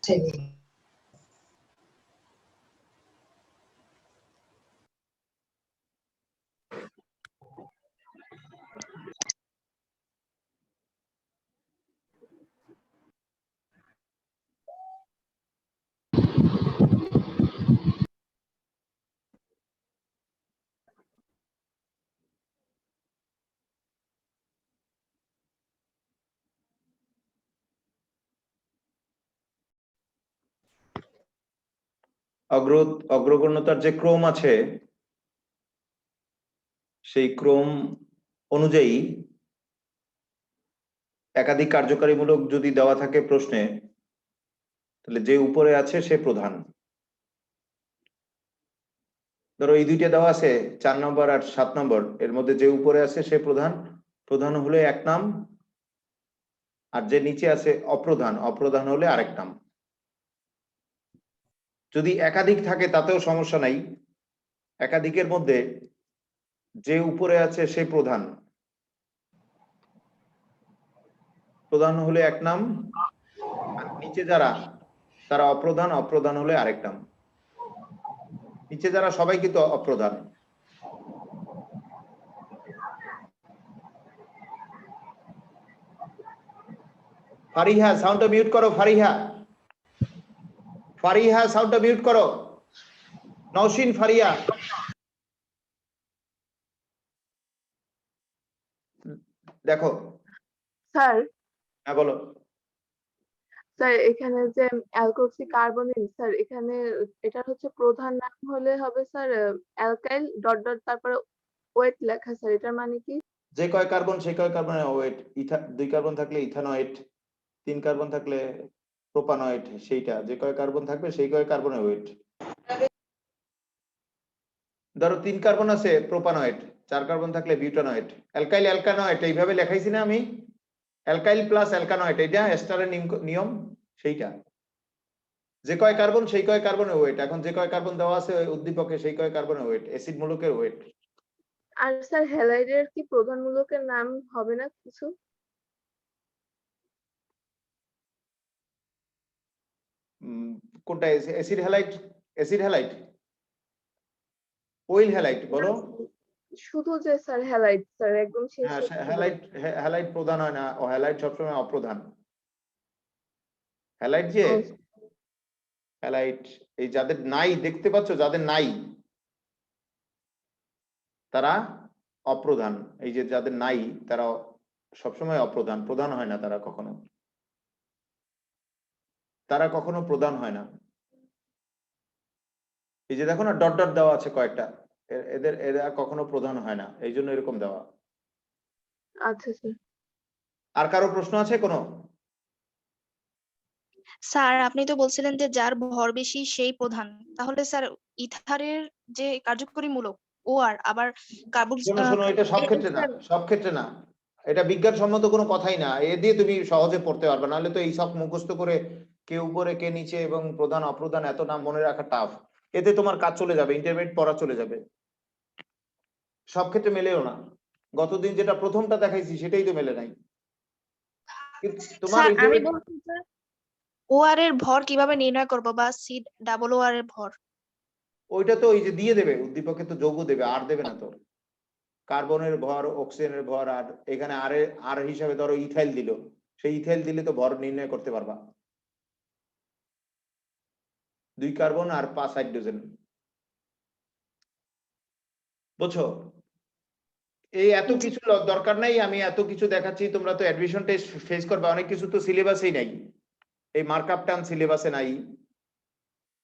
শ্রেণী। অগ্রগণ্যতার যে ক্রম আছে সেই ক্রম অনুযায়ী একাধিক কার্যকারীমূলক যদি দেওয়া থাকে প্রশ্নে, তাহলে যে উপরে আছে সে প্রধান। ধরো এই দুইটা দেওয়া আছে 4 নম্বর আর 7 নম্বর, এর মধ্যে যে উপরে আছে সে প্রধান, প্রধান হলে এক নাম, আর যে নিচে আছে অপ্রধান, অপ্রধান হলে আরেক নাম। যদি একাধিক থাকে তাতেও সমস্যা নাই, একাধিকের মধ্যে যে উপরে আছে সে প্রধান, প্রধান হলে এক নাম, আর নিচে যারা তারা অপ্রধান, অপ্রধান হলে আরেক নাম। নিচে যারা সবাই কিন্তু অপ্রধান। ফারিহা সাউন্ডটা মিউট করো, ফারিহা, ফারিহা সাউন্ডটা মিউট করো। নওশিন, ফারিয়া, দেখো। স্যার, হ্যাঁ বলো। স্যার এখানে যে অ্যালকোক্সি কার্বনিল, স্যার এখানে এটা হচ্ছে প্রধান নাম হলে হবে স্যার অ্যালকাইল ডট ডট তারপরে ওয়েট লেখা, স্যার এটার মানে কি? যে কয় কার্বন সেই কয় কার্বনের ওয়েট। 2 কার্বন থাকলে ইথানয়েড, 3 কার্বন থাকলে প্রোপানয়েড, সেইটা যে কয় কার্বন থাকবে সেই কয় কার্বনের ওয়েট। ধরো 3 কার্বন আছে প্রোপানয়েড, 4 কার্বন থাকলে বিউটানয়েড। অ্যালকাইল অ্যালকানয়েড এইভাবে লেখাইছি না আমি, অ্যালকাইল প্লাস অ্যালকানয়েড, এটা এস্টারের নিয়ম সেইটা। যে কয় কার্বন সেই কয় কার্বনের ওয়েট। এখন যে কয় কার্বন দেওয়া আছে উদ্দীপকে সেই কয় কার্বনের ওয়েট, অ্যাসিড মূলকের ওয়েট। আর স্যার হ্যালাইডের কি প্রধান মূলকের নাম হবে না কিছু? কোনটা? Acid halide, acid halide, oil halide বলো। শুধু যে স্যার হ্যালাইড, স্যার একদম হ্যাঁ, শেষে হ্যালাইড, হ্যালাইড প্রধান হয় না, ও হ্যালাইড সবসময় অপ্রধান। হ্যালাইড যে হ্যালাইড, এই যাদের নাই দেখতে পাচ্ছ, যাদের নাই তারা অপ্রধান। এই যে যাদের নাই তারা সবসময় অপ্রধান, প্রধান হয় না তারা কখনো, তারা কখনো প্রধান হয় না। এই যে দেখো না ডট ডট দেওয়া আছে কয়েকটা, এরা কখনো প্রধান হয় না, এই জন্য এরকম দেওয়া। আচ্ছা স্যার। আর কারো প্রশ্ন আছে কোনো? স্যার আপনি তো বলছিলেন যে যার ভর বেশি সেই প্রধান, তাহলে স্যার ইথারের যে কার্যকরী মূলক ও আর আবার কার্বন। শোনো, এটা সব ক্ষেত্রে না, সব ক্ষেত্রে না, এটা বিজ্ঞানসম্মত কোনো কথাই না। এ দিয়ে তুমি সহজে পড়তে পারবে, নাহলে তো এই সব মুখস্থ করে কে উপরে কে নিচে এবং প্রধান অপ্রধান এত নাম মনে রাখা টাফ। এতে তোমার কাজ চলে যাবে, ইন্টারমিডিয়েট পড়া চলে যাবে। সব ক্ষেত্রে মেলেও না, গতদিন যেটা প্রথমটা দেখাইছি সেটাই তো মেলে নাই। তোমার স্যার আমি বলছি যে ও আর এর ভর কিভাবে নির্ণয় করব, বা সি ডাবল ও আর এর ভর? ওইটা তো ওই যে দিয়ে দেবে, উদ্দীপকে তো যৌগ দেবে, আর দেবে না তো। কার্বনের ভর, অক্সিজেনের ভর, আর এখানে আর হিসাবে ধরো ইথাইল দিল, সেই ইথাইল দিলে তো ভর নির্ণয় করতে পারবা। 2 কার্বন আর 5 হাইড্রোজেন, বুঝছো? এই এত কিছু দরকার নাই, আমি এত কিছু দেখাচ্ছি, তোমরা তো অ্যাডমিশন টেস্ট ফেস করবে, অনেক কিছু তো সিলেবাসেই নাই। এই মার্কআপ টার্ম সিলেবাসে নাই।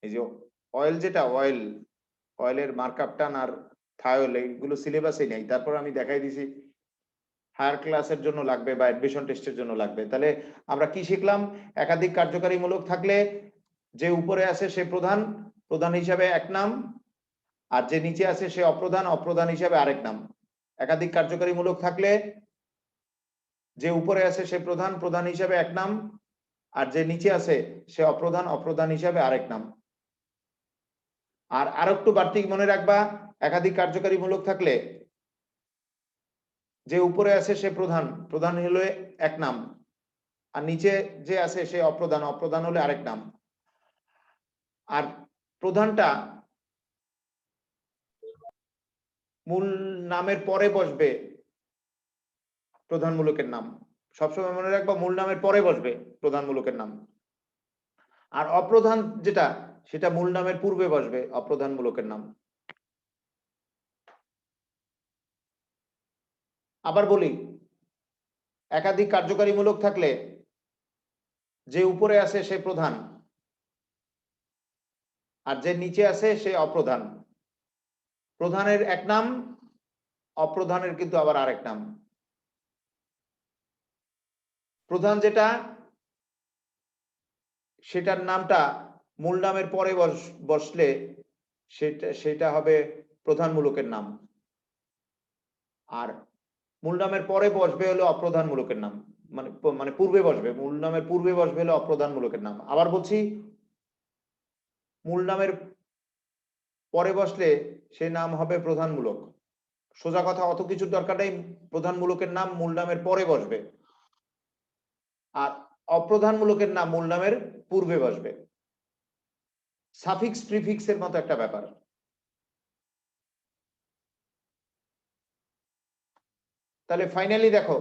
এই যে অয়েল, যেটা অয়েলের মার্কআপ টার্ম আর থায়োল, এইগুলো সিলেবাসেই নাই। তারপর আমি দেখাই দিছি হায়ার ক্লাসের জন্য লাগবে বা অ্যাডমিশন টেস্টের জন্য লাগবে। তাহলে আমরা কি শিখলাম? একাধিক কার্যকারী মূলক থাকলে যে উপরে আছে সে প্রধান, প্রধান হিসাবে এক নাম, আর যে নিচে আছে সে অপ্রধান, অপ্রধান হিসাবে আরেক নাম। একাধিক কার্যকারী মূলক থাকলে যে উপরে আছে সে প্রধান, প্রধান হিসাবে এক নাম, আর যে নিচে আছে সে অপ্রধান, অপ্রধান হিসাবে আরেক নাম। আর আরেকটু বাড়তি মনে রাখবা, একাধিক কার্যকারী মূলক থাকলে যে উপরে আছে সে প্রধান, প্রধান হলে এক নাম, আর নিচে যে আছে সে অপ্রধান, অপ্রধান হলে আরেক নাম। আর প্রধানটা মূল নামের পরে বসবে প্রধান মূলকের নাম। সবসময় মনে রাখবা মূল নামের পরে বসবে প্রধান মূলকের নাম। আর অপ্রধান যেটা সেটা মূল নামের পূর্বে বসবে অপ্রধান মূলকের নাম। আবার বলি, একাধিক কার্যকারী মূলক থাকলে যে উপরে আছে সে প্রধান আর যে নিচে আছে সে অপ্রধান। প্রধানের এক নাম, অপ্রধানের কিন্তু আবার আরেক নাম। প্রধান যেটা সেটার নামটা মূল নামের পরে বসলে সেটা হবে প্রধান মূলকের নাম, আর মূল নামের পরে বসবে হলো অপ্রধান মূলকের নাম, মানে পূর্বে বসবে, মূল নামের পূর্বে বসবে হলো অপ্রধান মূলকের নাম। আবার বলছি, মূল নামের পরে বসলে সে নাম হবে প্রধান মূলক। সোজা কথা, অত কিছুর দরকার নেই, প্রধান মূলকের নাম মূল নামের পরে বসবে আর অপ্রধান মূলকের নাম মূল নামের পূর্বে বসবে। সাফিক্স প্রিফিক্সের মতো একটা ব্যাপার। তাহলে ফাইনালি দেখো,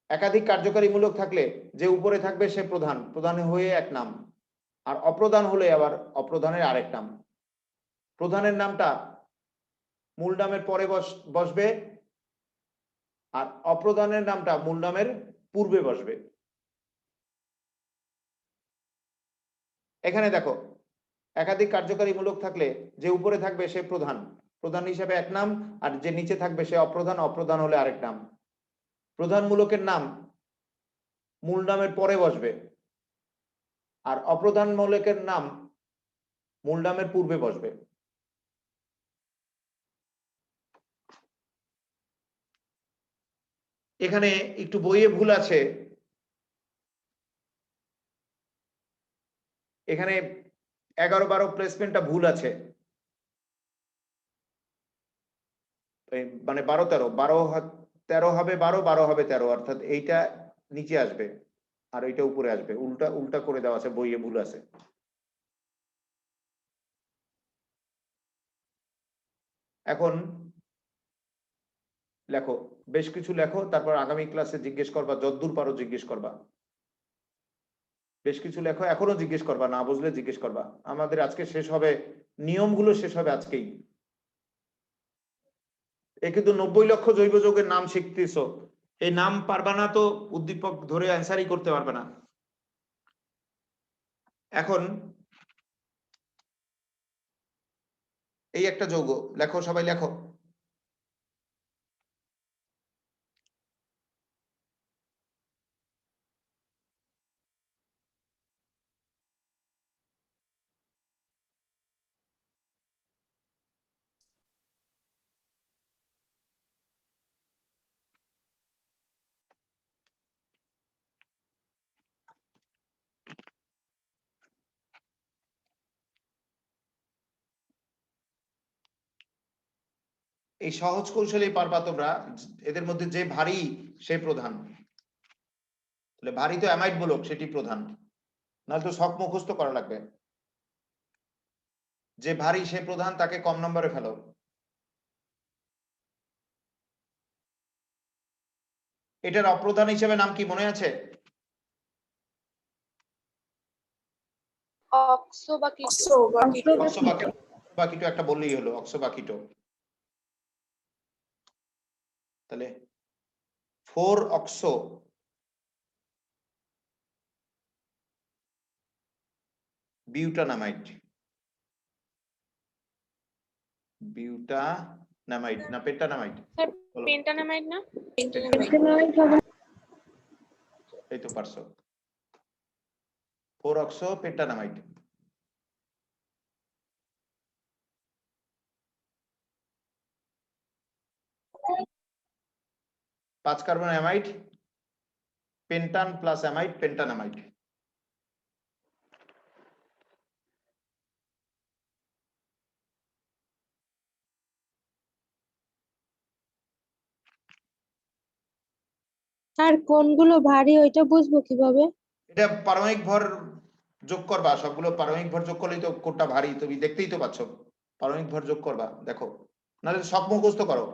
একাধিক কার্যকারী মূলক থাকলে যে উপরে থাকবে সে প্রধান, প্রধান হয়ে এক নাম, আর অপ্রধান হলে আবার অপ্রধানের আরেক নাম। প্রধানের নামটা মূল নামের পরে বসবে আর অপ্রধানের নামটা মূল নামের পূর্বে বসবে। এখানে দেখো, একাধিক কার্যকারী মূলক থাকলে যে উপরে থাকবে সে প্রধান, প্রধান হিসেবে এক নাম, আর যে নিচে থাকবে সে অপ্রধান, অপ্রধান হলে আরেক নাম। প্রধান মূলকের নাম মূল নামের পরে বসবে আর অপ্রধান মূলকের নাম মূল নামের পূর্বে বসবে। এখানে একটু বইয়ে ভুল আছে, এখানে 11-12 প্লেসমেন্টটা ভুল আছে, মানে 12-13, 13 হবে 12, 12 হবে 13, অর্থাৎ এইটা নিচে আসবে আর এইটা উপরে আসবে, উল্টা উল্টা করে দেওয়া আছে, বইয়ে ভুল আছে। এখন লেখো, বেশ কিছু লেখো, তারপর আগামী ক্লাসে জিজ্ঞেস করবা, যতদূর পারো জিজ্ঞেস করবা। বেশ কিছু লেখো, এখনো জিজ্ঞেস করবা, না বুঝলে জিজ্ঞেস করবা। আমাদের আজকে শেষ হবে, নিয়মগুলো শেষ হবে আজকেই। এ কিন্তু 90 লক্ষ জৈব যৌগের নাম শিখতেছো, এই নাম পারবা না তো উদ্দীপক ধরে অ্যান্সারই করতে পারবে না। এখন এই একটা যৌগ লেখো, সবাই লেখো। এই সহজ কৌশলে পারবা তোমরা, এদের মধ্যে যে ভারী সে প্রধান। তাহলে ভারী তো অ্যামাইড মূলক, সেটি প্রধান, নাহলে তো সব মুখস্থ করা লাগবে। যে ভারী সে প্রধান, তাকে কম নম্বরে ফেলো। এটার অপ্রধান হিসেবে নাম কি মনে আছে? অক্সোবাকিটো একটা বললেই হলো, অক্সোবাকিটো। তাহলে 4-অক্সো বিউটানামাইড। বিউটানামাইড না পেন্টানামাইড? পেন্টানামাইড না? এই তো পারছো, 4-অক্সো পেন্টানামাইড। পাঁচ কার্বন অ্যামাইড, পেন্টান প্লাস অ্যামাইড, পেন্টানামাইড। আর কোনগুলো ভারী ওইটা বুঝবো কিভাবে? এটা পারমাণবিক ভর যোগ করবা সবগুলো পারমাণবিক ভর যোগ করলেই তো কোডটা ভারী, তুমি দেখতেই তো পাচ্ছ। পারমাণবিক ভর যোগ করবা, দেখো, নাহলে শখ মুখস্থ করো।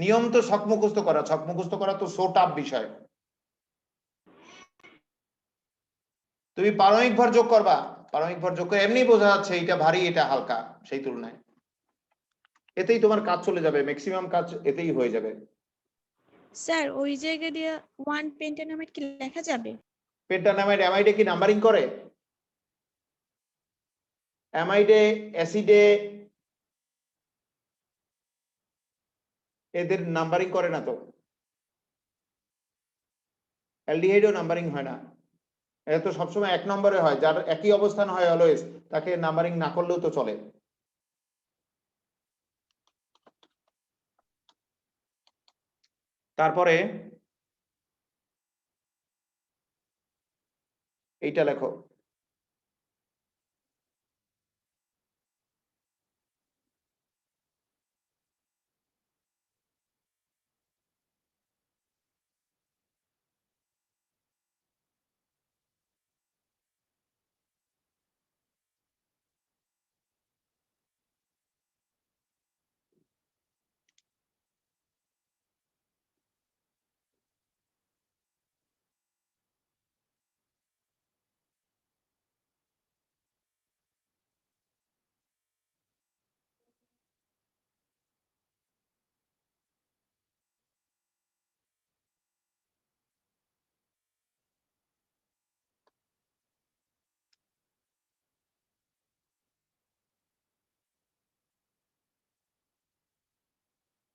নিয়ম তো শখ মুখস্থ করা, ছক মুখস্থ করা তো সো টাফ বিষয়। তুমি পারমাণবিক ভর যোগ করবা, পারমাণবিক ভর যোগ করে এমনি বোঝা যাচ্ছে এটা ভারী এটা হালকা, সেই তুলনায় এতেই তোমার কাজ চলে যাবে, ম্যাক্সিমাম কাজ এতেই হয়ে যাবে। স্যার ওই জায়গা দিয়ে 1 পেন্টানামাইট কি লেখা যাবে? পেন্টানামাইড অ্যামাইডে কি নাম্বারিং করে? অ্যামাইডে, অ্যাসিডে এদের নাম্বারিং করে না তো। অ্যালডিহাইডও নাম্বারিং হয় না, এটা তো সবসময় এক নম্বরে হয়, যার একই অবস্থান হয় অলওয়েজ, তাকে নাম্বারিং না করলেও তো চলে। তারপরে এইটা লেখো,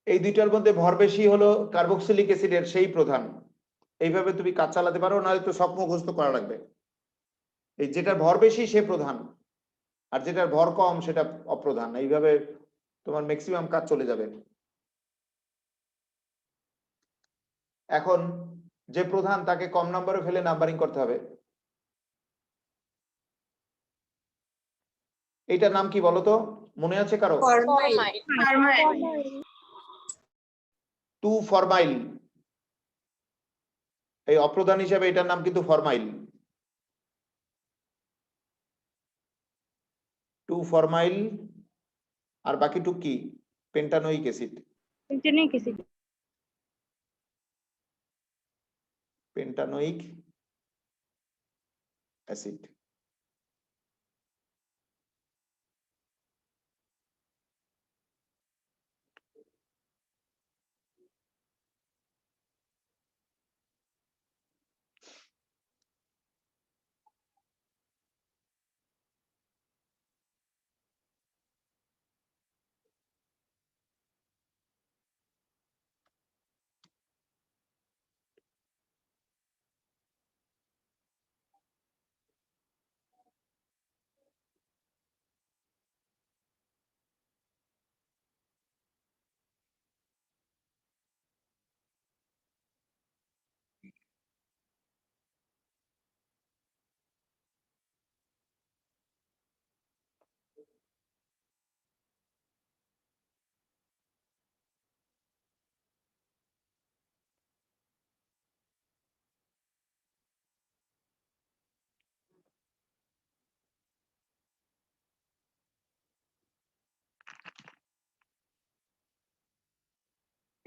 এই দুইটার মধ্যে ভর বেশি হলো কার্বক্সিলিক অ্যাসিডের, সেই প্রধান। এইভাবে তুমি কাজ চালাতে পারো, নাহলে তো সব মুখস্থ করা লাগবে। এই যেটার ভর বেশি সে প্রধান, আর যেটার ভর কম সেটা অপ্রধান, এইভাবে তোমার ম্যাক্সিমাম কাজ চলে যাবে। এখন যে প্রধান তাকে কম নম্বরে ফেলে নাম্বারিং করতে হবে। এইটার নাম কি বলো তো, মনে আছে কারো? টু ফরমাইল, এই অপ্রধান হিসাবে এটার নাম কিন্তু ফরমাইল। টু ফরমাইল, আর বাকি টুক কি? পেন্টানোইক অ্যাসিড। পেন্টানোইক অ্যাসিড।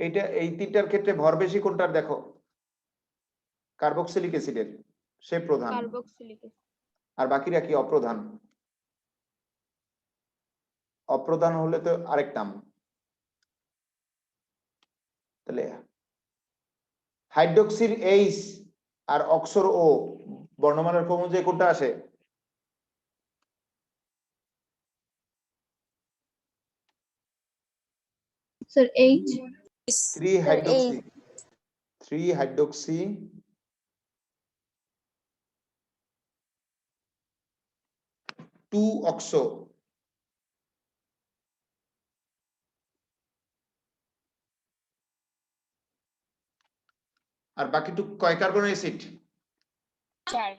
এইটা এই তিনটার ক্ষেত্রে ভর বেশি কোনটার দেখো? কার্বক্সিলিক অ্যাসিডের, সে প্রধান। আর বাকিরা কি? অপ্রধান। অপ্রধান হলে তো আরেক নাম। তাহলে হাইড্রোক্সির এইচ আর অক্সর ও বর্ণমালার ক্রম অনুযায়ী কোনটা আসে? Sir H. 3 hydroxy, 3 hydroxy 2 oxo. আর বাকিটুক কয় কার্বনের অ্যাসিড? 4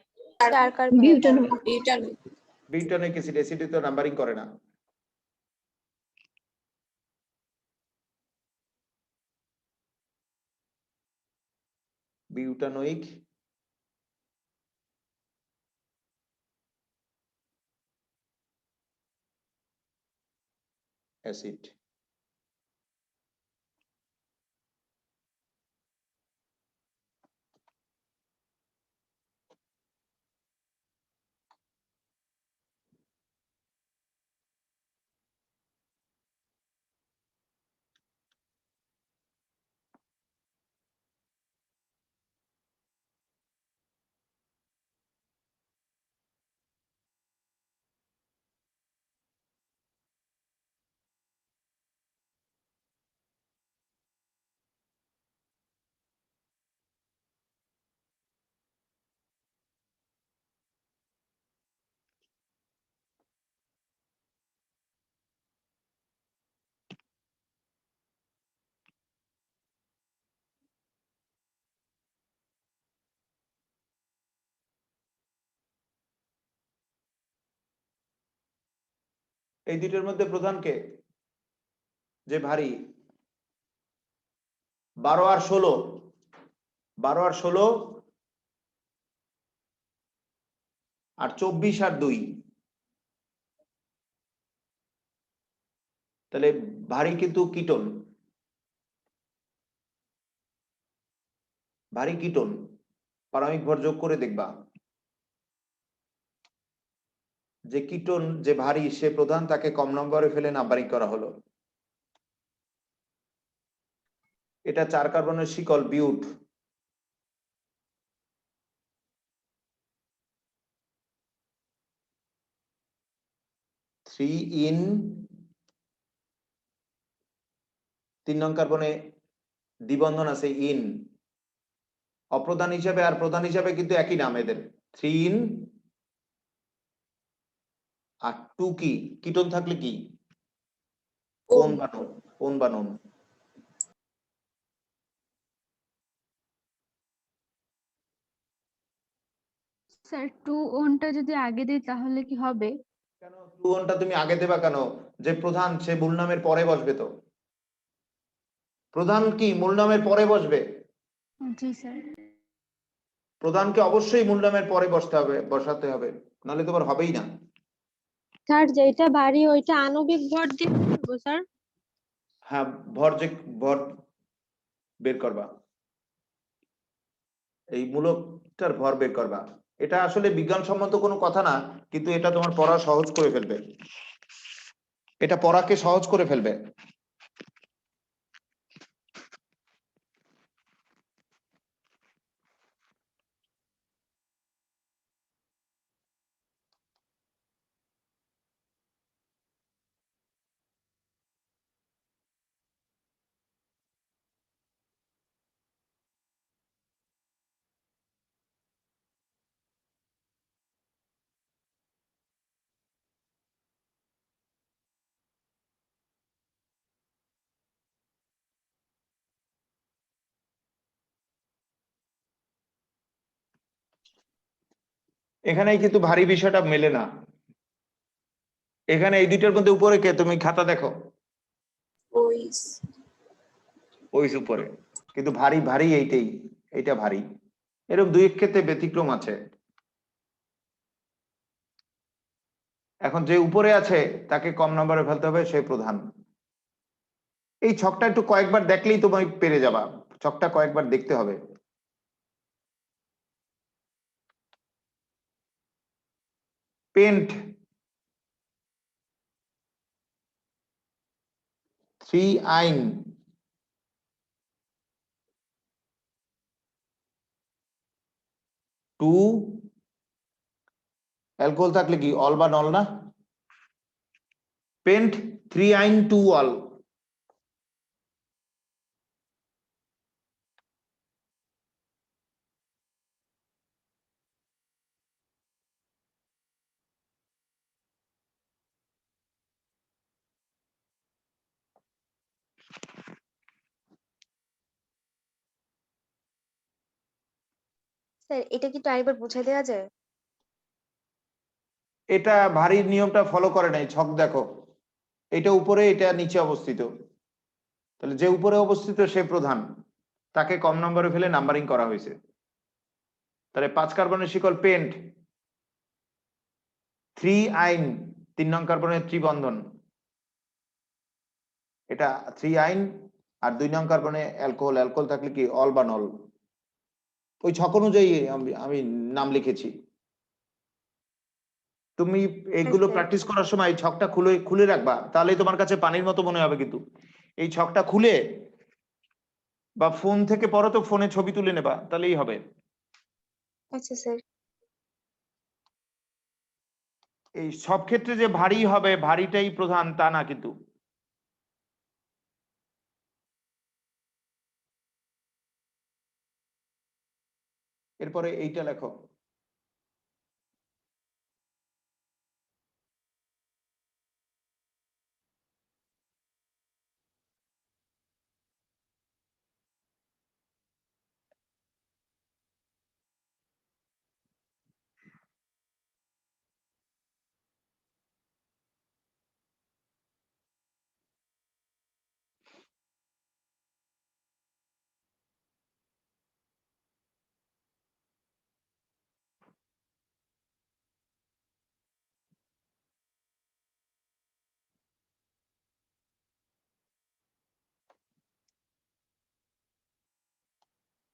butanoic acid. অ্যাসিড তো নাম্বারিং করে না। Butanoic acid. এই দুইটার মধ্যে প্রধান কে? যে ভারী। 12 আর 16, 12 আর 16 আর 24 আর 2, তাহলে ভারী কিন্তু কিটোন, ভারী কিটোন। পারমাণবিক ভর যোগ করে দেখবা যে কিটোন যে ভারী সে প্রধান, তাকে কম নম্বরে ফেলে নাম্বারিং করা হলো। এটা 4 কার্বনের শিকল বিউট। থ্রি ইন 3 নং কার্বনে দ্বিবন্ধন আছে ইন। অপ্রধান হিসাবে আর প্রধান হিসাবে কিন্তু একই নাম এদের, 3 ইন। আর 2 কি কিটোন থাকলে কি কোন বানন, কোন বানন। স্যার 2 ওনটা যদি আগে দিই তাহলে কি হবে? কেন 2 ওনটা তুমি আগে দেবা কেন? যে প্রধান সে মূল নামের পরে বসবে। তো প্রধান কি মূল নামের পরে বসবে? জি স্যার। প্রধানকে অবশ্যই মূল নামের পরে বসাতে হবে, নাহলে তোমার হবেই না। স্যার যেটা ভারী ওইটা আণবিক ভর দিয়ে করবো স্যার? হ্যাঁ, ভর বের করবা, এই মূলকটার ভর বের করবা। এটা আসলে বিজ্ঞানসম্মত কোনো কথা না, কিন্তু এটা তোমার পড়া সহজ করে ফেলবে, এটা পড়াকে সহজ করে ফেলবে। এখানে কিন্তু ভারী বিষয়টা মেলে না। এখানে এই দুইটার মধ্যে উপরে কে? তুমি খাতা দেখো, ওই উপরে, কিন্তু ভারী ভারী এইটাই, এইটা ভারী। এরকম দুই ক্ষেত্রে ব্যতিক্রম আছে। এখন যে উপরে আছে তাকে কম নম্বরে ফেলতে হবে, সে প্রধান। এই ছকটা একটু কয়েকবার দেখলেই তুমি পেরে যাবা, ছকটা কয়েকবার দেখতে হবে। পেন্ট 3 আইন 2 অ্যালকোহল থাকলে কি অল বা নল না? পেন্ট 3 আইন 2 অল। স্যার এটা কি একটু আরেকবার বুঝাই দেওয়া যায়? এটা ভারীর নিয়মটা ফলো করে নাই, ছক দেখো, এটা উপরে এটা নিচে অবস্থিত, তাহলে যে উপরে অবস্থিত সে প্রধান, তাকে কম নম্বরে ফেলে নাম্বারিং করা হয়েছে। তাহলে 5 কার্বনের শিকল পেন্ট 3 আইন 3 নং কার্বনের ত্রিবন্ধন, এটা 3 আইন, আর 2 নং কার্বনে অ্যালকোহল, অ্যালকোহল থাকলে কি অল বা নল, ওই ছক অনুযায়ী আমি নাম লিখেছি। তুমি এইগুলো স্যার। প্র্যাকটিস করার সময় ছকটা খুলে খুলে রাখবা, তাহলেই তোমার কাছে পানির মতো মনে হবে। কিন্তু এই ছকটা খুলে বা ফোন থেকে পড়ো তো ফোনে ছবি তুলে নেবা, তাহলেই হবে। আচ্ছা স্যার। এই সব ক্ষেত্রে যে ভারী হবে, ভারীটাই প্রধান তা না কিন্তু। এরপরে এইটা লেখো,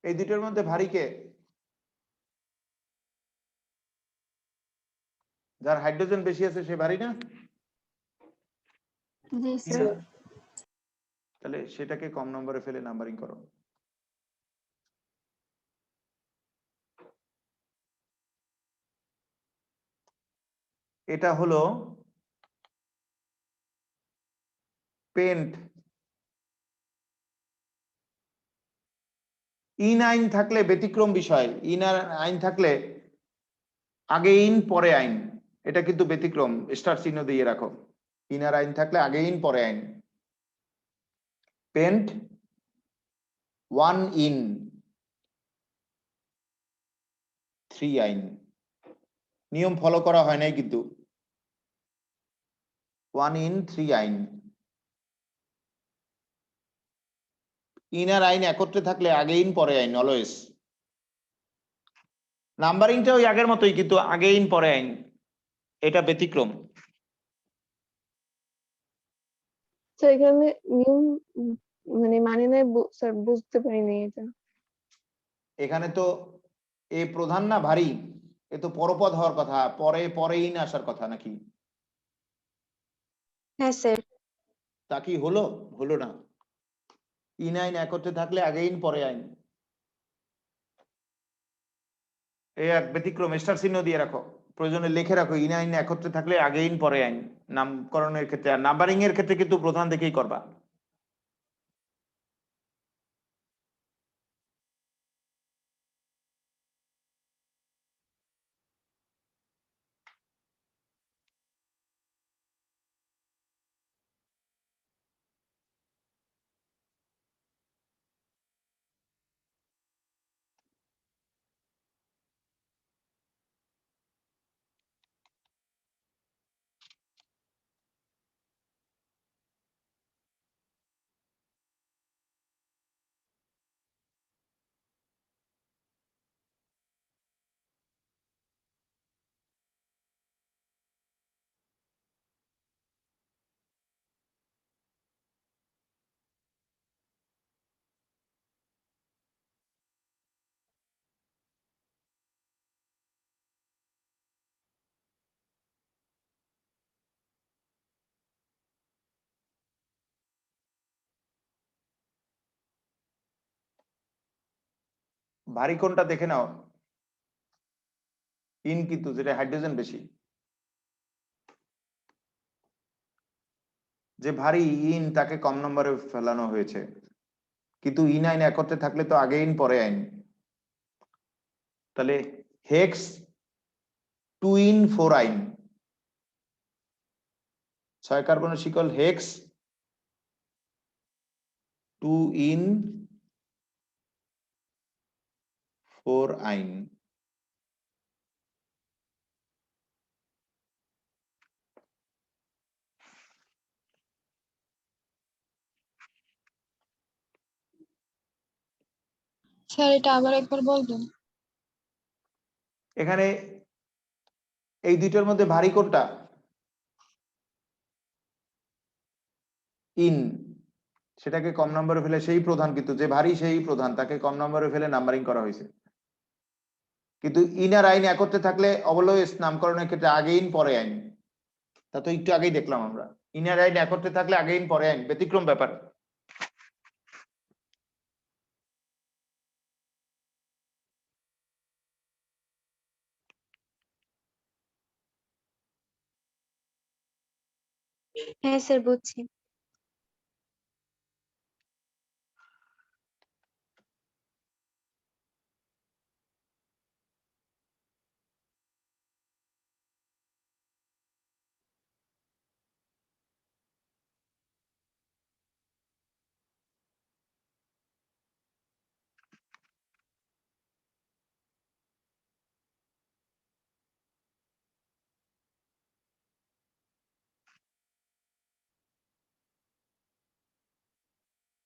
এই দুটোর মধ্যে ভারী কে? যার হাইড্রোজেন বেশি আছে সে ভারী না? জি কি স্যার। না? তাহলে সেটাকে কম নম্বরে ফেলে নাম্বারিং করো। এটা হলো পেন্ট। ইন আইন থাকলে ব্যতিক্রম বিষয়, ইন আইন থাকলে আগে ইন পরে আইন, এটা কিন্তু ব্যতিক্রম, স্টার চিহ্ন দিয়ে রাখো। ইনার আইন থাকলে আগে ইন পরে আইন। পেন্ট 1 ইন 3 আইন, নিয়ম ফলো করা হয় নাই কিন্তু। 1 ইন 3 আইন। ইনার আইন একত্রে থাকলে আগে ইন পরে আইন অলওয়েজ। নাম্বারিংটা ওই আগের মতোই, কিন্তু আগে ইন পরে আইন, এটা ব্যতিক্রম। স্যার এখানে নিয়ম মানে নাই স্যার, বুঝতে পারিনি এটা। এখানে তো এ প্রধান না ভারী, এ তো পরপদ হওয়ার কথা, পরে পরে ইন আসার কথা নাকি? হ্যাঁ স্যার। তা কি হলো? হলো না। ইন আইন একত্রে থাকলে আগে ইন পরে আইন, এই এক ব্যতিক্রম, স্টার চিহ্ন দিয়ে রাখো, প্রয়োজনে লিখে রাখো। ইন আইন একত্রে থাকলে আগে ইন পরে আইন নামকরণের ক্ষেত্রে। আর নাম্বারিং এর ক্ষেত্রে কিন্তু প্রধান দেখেই করবা। ভারী কোনটা দেখে নাও। ইন কিন্তু যেটা হাইড্রোজেন বেশি, যে ভারী ইন তাকে কম নম্বরে ফেলানো হয়েছে। কিন্তু ইন আইন একত্রে থাকলে তো আগে ইন পরে আইন। তাহলে হেক্স 2 ইন 4 আইন, 6 কার্বনের শিকল হেক্স 2 ইন 4 আইন। স্যার এটা আবার একবার বলবেন? এখানে এই দুইটার মধ্যে ভারী কোনটা? ইন। সেটাকে কম নম্বরে ফেলে সেই প্রধান, কিন্তু যে ভারী সেই প্রধান, তাকে কম নম্বরে ফেলে নাম্বারিং করা হয়েছে। কিন্তু ইনার আইন একত্রে থাকলে অলওয়েজ নামকরণের ক্ষেত্রে আগে ইন পরে আইন, তা তো একটু আগেই দেখলাম আমরা। ইনার আইন একত্রে থাকলে আগে ইন পরে আইন, ব্যতিক্রম ব্যাপার। হ্যাঁ স্যার বুঝছি।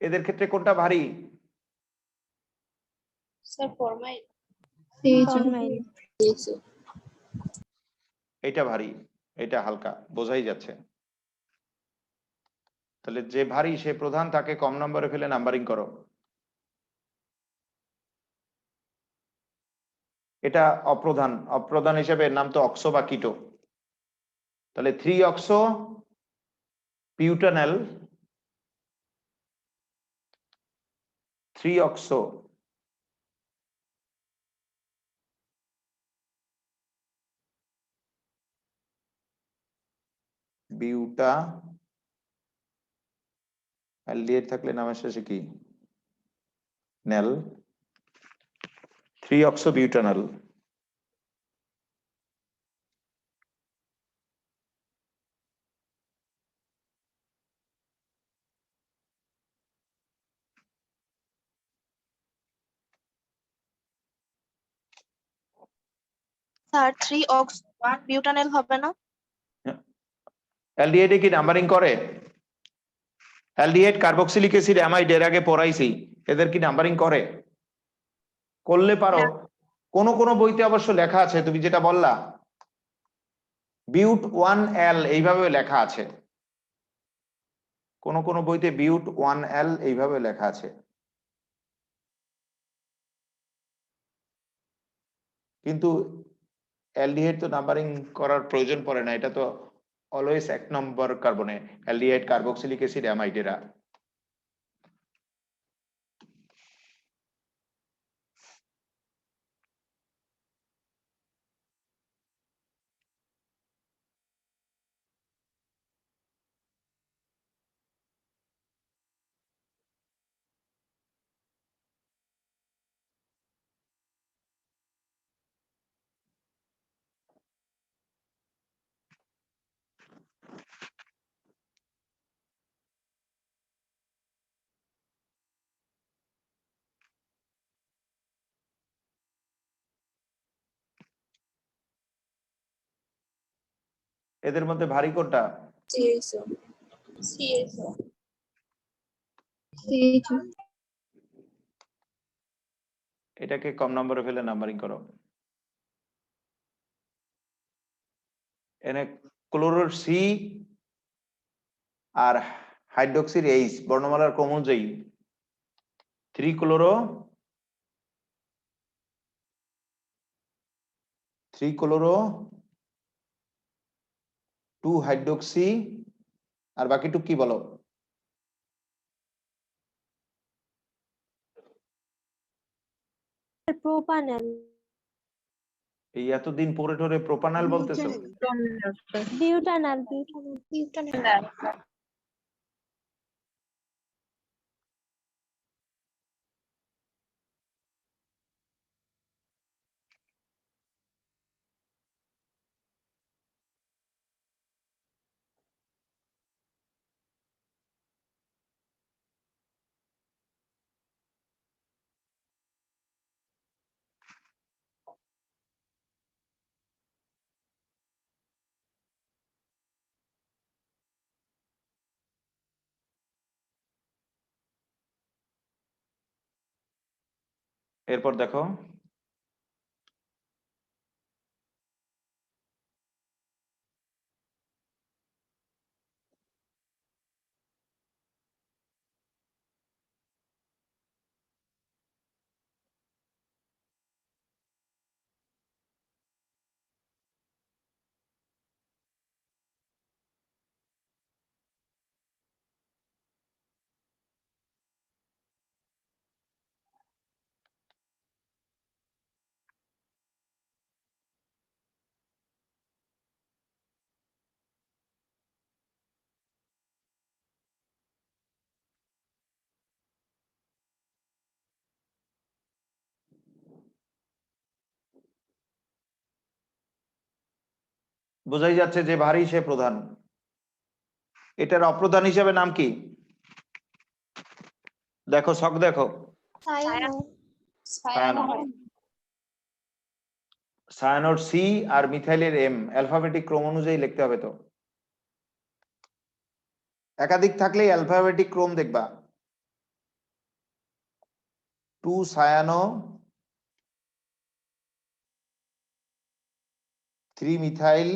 এদের ক্ষেত্রে কোনটা ভারী? স্যার ফরমাইল। ফরমাইল। এটা ভারী, এটা হালকা, বোঝাই যাচ্ছে। তাহলে যে ভারী সে প্রধান, তাকে কম নম্বরে ফেলে নাম্বারিং করো। এটা অপ্রধান, অপ্রধান হিসেবে নাম তো অক্সো বা কিটো। তাহলে 3 oxo butanol, 3 oxo buta, aldehyde থাকলে নামের শেষে কি নেল, 3 oxo butanol. Sir 3 oxo 1 butanal হবে না? অ্যালডিহাইডে কি নাম্বারিং করে? অ্যালডিহাইড, কার্বক্সিলিক অ্যাসিড, অ্যামাইড এর আগে পড়াইছি, এদের কি নাম্বারিং করে? করলে পারো। কোন কোন বইতে অবশ্য লেখা আছে, তুমি যেটা বললা বিউট 1L এইভাবে লেখা আছে, কোন কোন বইতে বিউট 1L এইভাবে লেখা আছে। কিন্তু অ্যালডিহাইড তো নাম্বারিং করার প্রয়োজন পড়ে না, এটা তো অলওয়েজ 1 নম্বর কার্বনে, অ্যালডিহাইড, কার্বক্সিলিক অ্যাসিড, অ্যামাইড এরা। এদের মধ্যে ভারী কোনটা? সিএসও। সিএসও। এটাকে কম নম্বরে ফেলে নাম্বারিং করো। এনে ক্লোরোর সি আর হাইড্রোক্সির এইচ বর্ণমালার ক্রম অনুযায়ী 3 ক্লোরো 2 হাইড্রোক্সি, আর বাকিটুক কি বলো? প্রোপানল। এই এতদিন পরে ঠরে প্রোপানল বলতেছো? বিউটানল। বিউটানেল। এরপর দেখো বোঝাই যাচ্ছে যে ভারী সে প্রধান। এটার অপ্রধান হিসাবে নাম কি? দেখো ছক দেখো, সায়ানোর সি আর মিথাইলের এম, অ্যালফাবেটিক ক্রম অনুযায়ী লিখতে হবে। তো একাধিক থাকলে অ্যালফাবেটিক ক্রম দেখবা। 2 cyano, 3 methyl,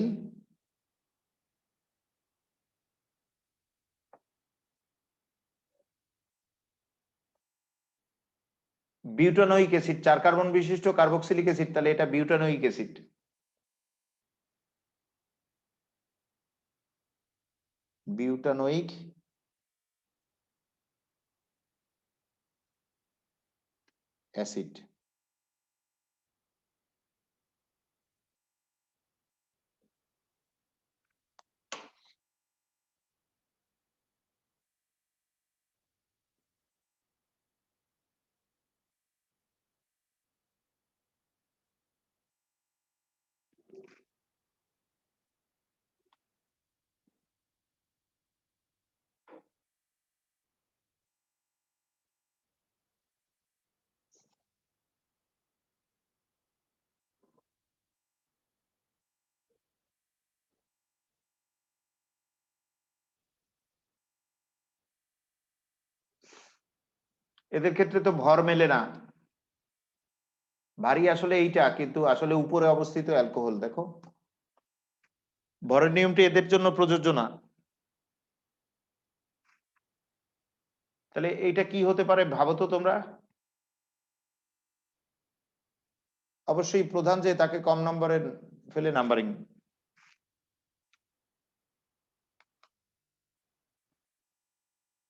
butanoic acid, 4 carbon বিশিষ্ট কার্বক্সিলিক অ্যাসিড, তাহলে এটা বিউটানোইক অ্যাসিড। Butanoic acid. এদের ক্ষেত্রে তো ভর মেলে না, ভারী আসলে এইটা, কিন্তু আসলে উপরে অবস্থিত অ্যালকোহল। দেখো ভরের নিয়মটি এদের জন্য প্রযোজ্য না। তাহলে এইটা কি হতে পারে ভাবো তো তোমরা। অবশ্যই প্রধান যে তাকে কম নম্বরে ফেলে নাম্বারিং।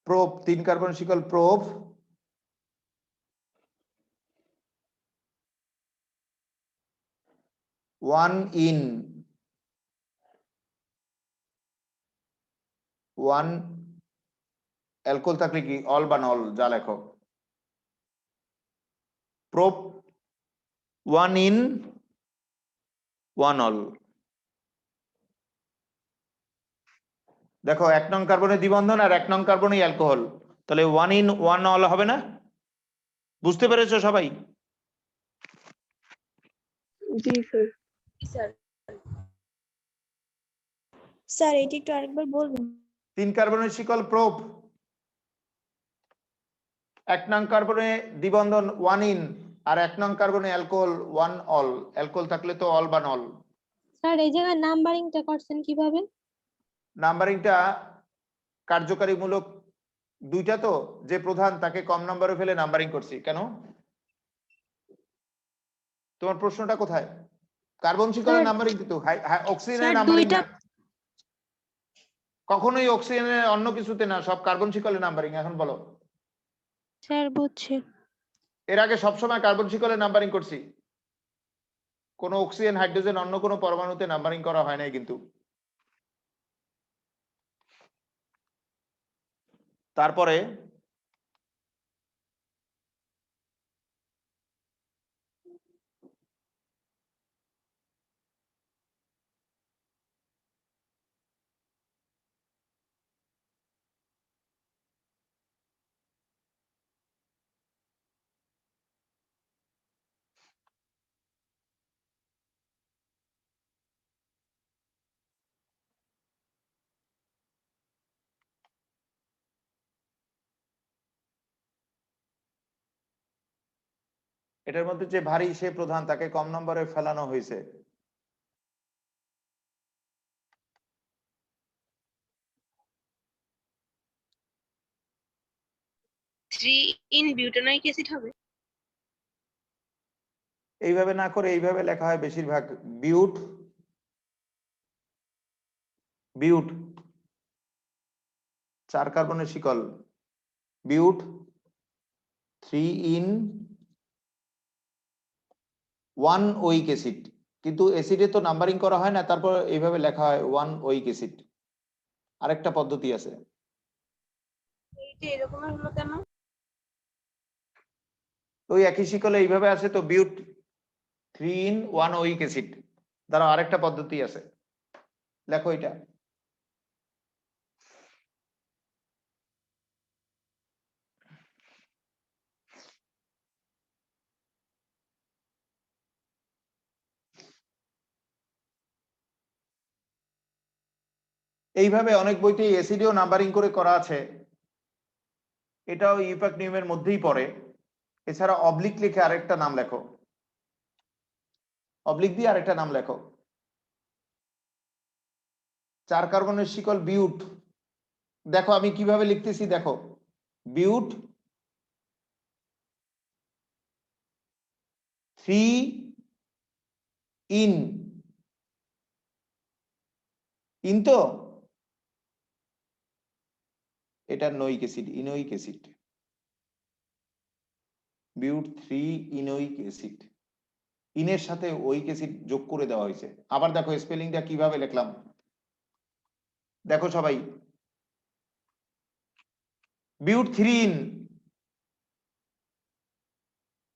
প্রোব, 3 কার্বন শিকল প্রোব, 1 ইন 1 অ্যালকোহল থাকলে কি অল বা নল, যা লেখো। Probe 1 in 1 all. দেখো 1 নং কার্বনের দ্বিবন্ধন আর 1 নং কার্বনই অ্যালকোহল, তাহলে 1 ইন 1 অল হবে না? বুঝতে পেরেছো সবাই? জি স্যার। স্যার এটি একটু আরেকবার বলবেন। 3 কার্বনের শিকল প্রোব, 1 নং কার্বনে দ্বিবন্ধন 1 ইন, আর 1 নং কার্বনে অ্যালকোহল 1 অল। অ্যালকোহল থাকলে তো অল বা নল। স্যার এই জায়গায় নাম্বারিংটা করছেন কিভাবে? নাম্বারিংটা কার্যকারীমূলক দুইটা, তো যে প্রধান তাকে কম নম্বরে ফেলে নাম্বারিং করছি। কেন, তোমার প্রশ্নটা কোথায়? কার্বন শিকলের স্যার নাম্বারিং কিন্তু অক্সিজেনের স্যার নাম্বারিং দুইটা না, কখনোই অক্সিজেনের অন্য কিছুতে না, সব কার্বন শিকলের নাম্বারিং। এখন বলো, স্যার বুঝছি। এর আগে সবসময় কার্বন শিকলের নাম্বারিং করছি, কোনো অক্সিজেন হাইড্রোজেন অন্য কোনো পরমাণুতে নাম্বারিং করা হয় নাই কিন্তু। তারপরে এটার মধ্যে যে ভারী সে প্রধান তাকে কম নম্বরে ফেলানো হয়েছে। এইভাবে না করে এইভাবে লেখা হয় বেশিরভাগ, বিউট, বিউট 4 কার্বনের শিকল, বিউট 3 ইন 1 ওইক অ্যাসিড, কিন্তু অ্যাসিডে তো নাম্বারিং করা হয় না, তারপর এইভাবে লেখা হয় 1 ওইক অ্যাসিড। আরেকটা পদ্ধতি আছে। ওই একই শিকলে এইভাবে আছে তো, বিউট 3 ইন 1 ওইক অ্যাসিড দ্বারা আরেকটা পদ্ধতি আছে। লেখো এটা। এইভাবে অনেক বইতেই অ্যাসিডেও নাম্বারিং করে করা আছে, এটাও ইউপ্যাক নিয়মের মধ্যেই পড়ে। এছাড়া অবলিক লিখে আরেকটা নাম লেখো, অবলিক দিয়ে আরেকটা নাম লেখো। 4 কার্বনের শিকল বিউট, দেখো আমি কিভাবে লিখতেছি, দেখো বিউট 3 ইন তো এটা নোইক অ্যাসিড, ইনোইক অ্যাসিড, বিউট 3 ইনোইক অ্যাসিড, ইনের সাথে ওইক অ্যাসিড যোগ করে দেওয়া হয়েছে। আবার দেখো স্পেলিংটা কিভাবে লিখলাম, দেখো সবাই, বিউট 3 ইন,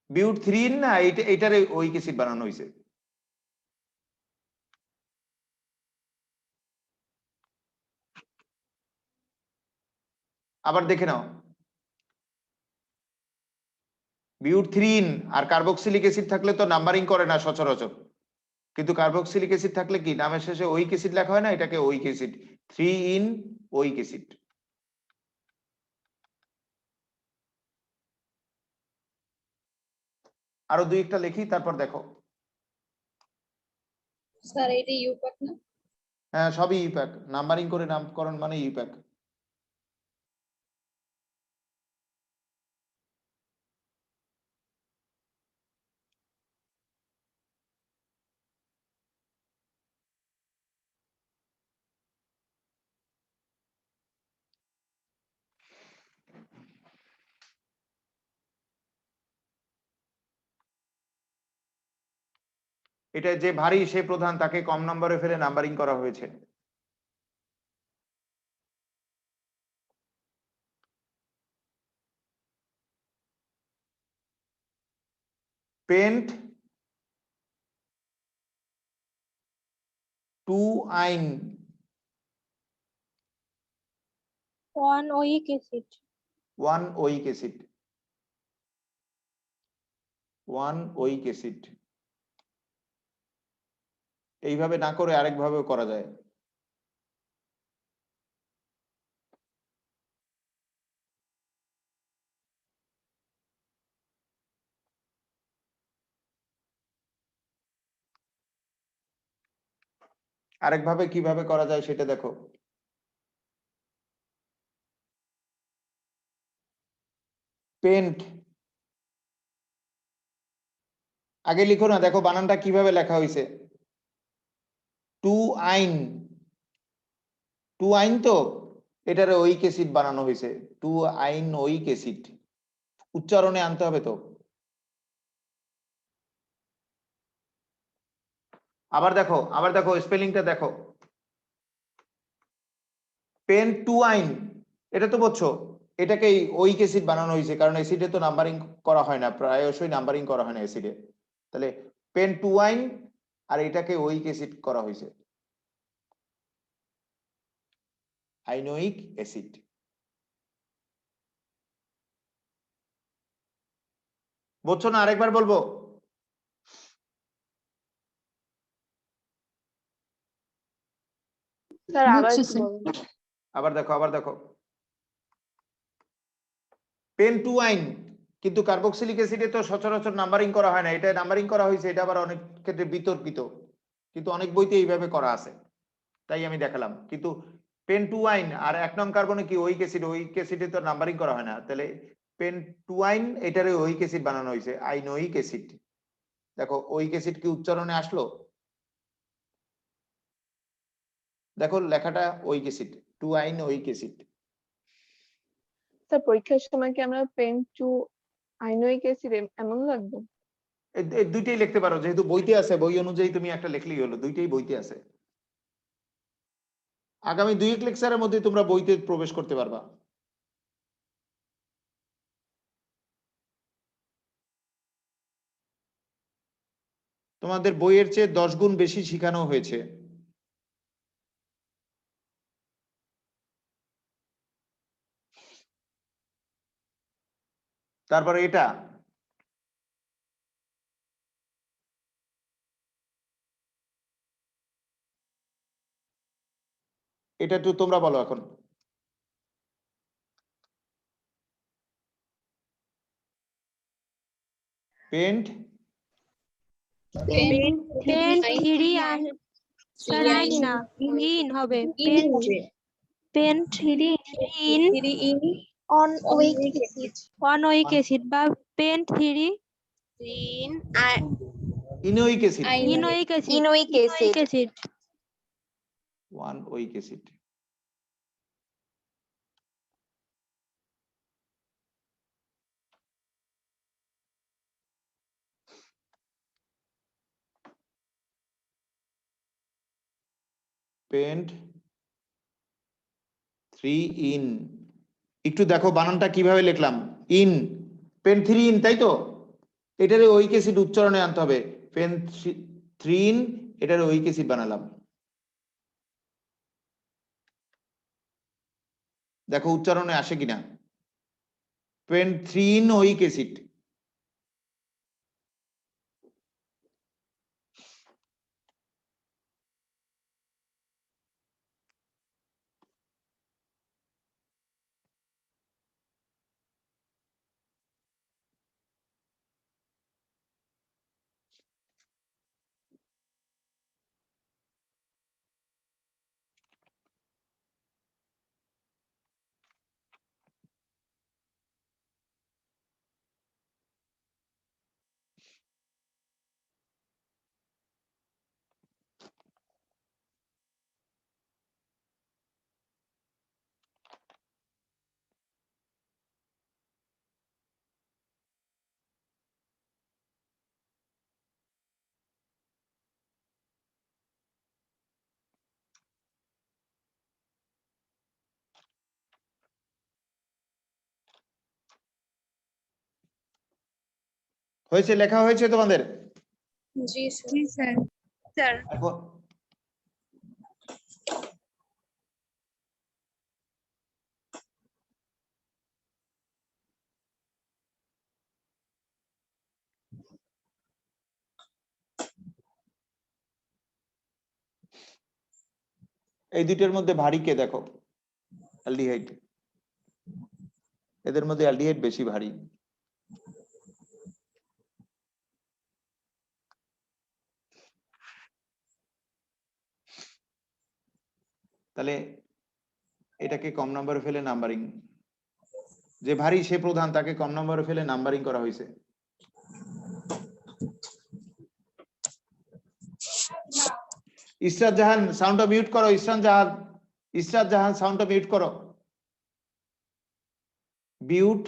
বিউট 3 ইন না, এইটারে ওইক অ্যাসিড বানানো হয়েছে। আবার দেখে নাও, বিউট 3 ইন আর কার্বক্সিলিক অ্যাসিড থাকলে তো নাম্বারিং করে না সচরাচর, কিন্তু কার্বক্সিলিক অ্যাসিড থাকলে কি নামের শেষে ওইক অ্যাসিড লেখা হয় না, এটাকে ওইক অ্যাসিড, 3 ইন ওইক অ্যাসিড। আরো দুই একটা লিখি তারপর দেখো। স্যার এটা ইউপ্যাক না? হ্যাঁ সবই ইউপ্যাক, নাম্বারিং করে নামকরণ মানে ইউপ্যাক। এটা যে ভারী সে প্রধান, তাকে কম নম্বরে ফেলে নাম্বারিং করা হয়েছে। পেন্ট 2 আইন 1 oic acid, 1 oic acid, 1 oic acid. এইভাবে না করে আরেকভাবেও করা যায়। আরেকভাবে কিভাবে করা যায় সেটা দেখো, পেন্ট, আগে লিখো না, দেখো বানানটা কিভাবে লেখা হয়েছে, 2 আইন, 2 আইন তো এটারে ওইক অ্যাসিড বানানো হয়েছে, 2 আইন ওইক অ্যাসিড, উচ্চারণে আনতে হবে তো। আবার দেখো, আবার দেখো স্পেলিংটা দেখো, পেন 2 আইন, এটা তো বুঝছো, এটাকে ওইক অ্যাসিড বানানো হয়েছে, কারণ অ্যাসিডে তো নাম্বারিং করা হয় না, প্রায়শই নাম্বারিং করা হয় না অ্যাসিডে। তাহলে পেন 2 আইন আর এটাকে ওইক অ্যাসিড করা হয়েছে, আইনোইক অ্যাসিড। বুঝছো না? আরেকবার বলবো, স্যার আবার বুঝছি একটু স্যার। বলুন। আবার দেখো, আবার দেখো, পেন 2 আইন, কিন্তু কার্বক্সিলিক অ্যাসিডে তো সচরাচর নাম্বারিং করা হয় না, এটা নাম্বারিং করা হয়েছে, এটা আবার অনেক ক্ষেত্রে বিতর্কিত, কিন্তু অনেক বইতে এইভাবে করা আছে, তাই আমি দেখালাম। কিন্তু পেন 2 আইন আর 1 নং কার্বনে কি ওইক অ্যাসিড, ওইক অ্যাসিডে তো নাম্বারিং করা হয় না, তাহলে পেন 2 আইন এটারে ওইক অ্যাসিড বানানো হয়েছে, আইনোইক অ্যাসিড। দেখো ওইক অ্যাসিড কি উচ্চারণে আসলো, দেখো লেখাটা ওইক অ্যাসিড, 2 আইন ওইক অ্যাসিড। স্যার পরীক্ষার সময় কি আমরা পেন টু আইনোইক অ্যাসিড এমন লাগবে? দুইটাই লিখতে পারো, যেহেতু বইতে আছে, বই অনুযায়ী তুমি একটা লিখলেই হলো, দুইটাই বইতে আছে। আগামী 2 লেকচারের মধ্যে তোমরা বইতে প্রবেশ করতে পারবা। তোমাদের বইয়ের চেয়ে 10 গুণ বেশি শিখানো হয়েছে। তারপরে এটা এটা একটু তোমরা বলো এখন। পেন্ট পেন্ট থ্রি স্যার আইন না ইন হবে pent three yne on oic acid one oic acid বা pent three ynoic acid ynoic acid ynoic acid acid 1 oic acid. Pent 3 yne, একটু দেখো বানানটা কিভাবে লিখলাম, ইন পেন 3 ইন, তাই তো? এটারে ওইক অ্যাসিড উচ্চারণে আনতে হবে, পেন 3 ইন, এটারে ওইক অ্যাসিড বানালাম। দেখো উচ্চারণে আসে কিনা, পেন 3 ইন ওইক অ্যাসিড। হয়েছে, লেখা হয়েছে তোমাদের? জি স্যার এখন এই দুইটার মধ্যে ভারী কে দেখো? অ্যালডিহাইড। এদের মধ্যে অ্যালডিহাইড বেশি ভারী। তাহলে এটাকে কম নম্বরে ফেলে নাম্বারিং, যে ভারী সে প্রধান, তাকে কম নম্বরে ফেলে নাম্বারিং করা হয়েছে। ইসরাত জাহান সাউন্ডটা মিউট করো, ইসরাত জাহান সাউন্ডটা মিউট করো, মিউট।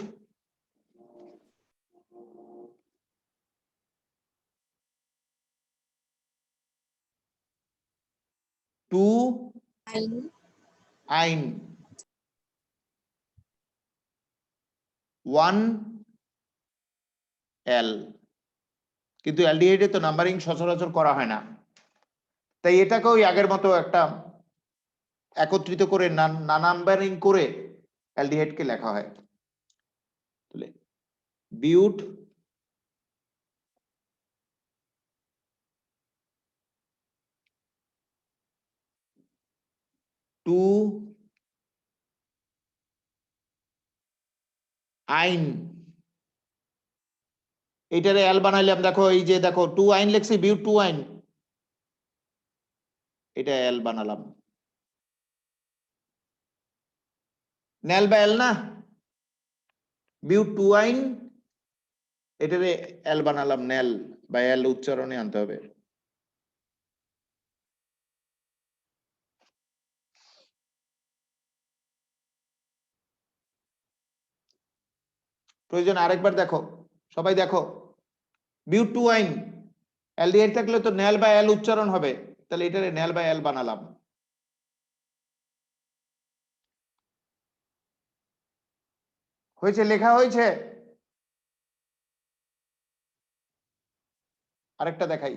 টু আইন 1 এল, কিন্তু অ্যালডিহাইডে তো নাম্বারিং সচরাচর করা হয় না, তাই এটাকেও আগের মতো একটা একত্রিত করে নাম্বারিং করে অ্যালডিহাইডকে লেখা হয়। তাহলে বিউট টু আইন, এইটারে এল বানাইলাম, দেখো এই যে দেখো 2 আইন লেখছি, বিউট 2 আইন, এটা এল বানালাম। নেল বা এল না, বিউট 2 আইন, এটারে এল বানালাম, নেল বা এল উচ্চারণে আনতে হবে। প্রয়োজন আরেকবার দেখো, সবাই দেখো, বিউট 2 আইন, অ্যালডিহাইড থাকলে তো নেল বা এল উচ্চারণ হবে, তাহলে এটারে নেল বা এল বানালাম। হয়েছে, লেখা হয়েছে। আরেকটা দেখাই,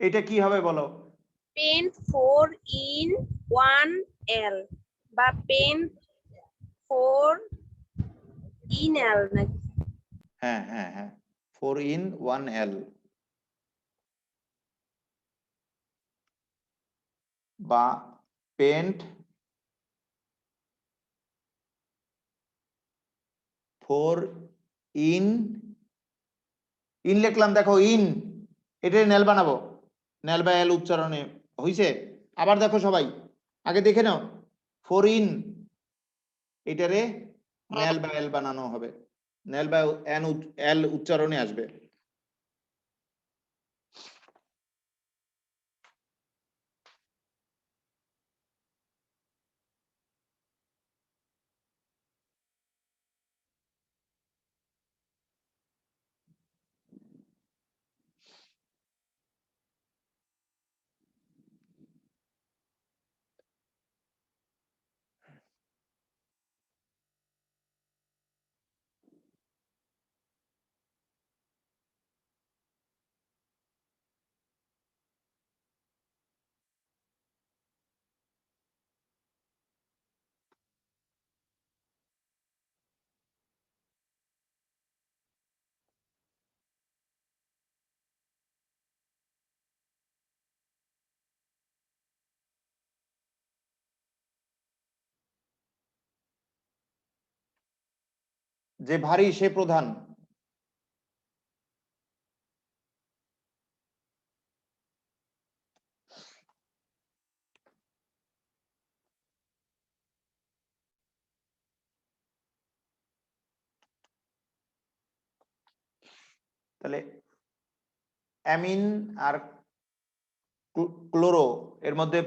এটা কি হবে বলো? পেন 4 in 1 L বা পেন 4 in L নাকি? হ্যাঁ হ্যাঁ হ্যাঁ, 4 in 1 L বা পেন্ট 4 in লিখলাম, দেখো ইন, এটাই নেল বানাবো, নেল বা এল উচ্চারণে হইছে। আবার দেখো সবাই আগে দেখে নাও, 4 in এটারে নেল বা এল বানানো হবে, নেল বা এল উচ্চারণে আসবে। যে ভারী সে প্রধান, তাহলে অ্যামিন আর ক্লোরো এর মধ্যে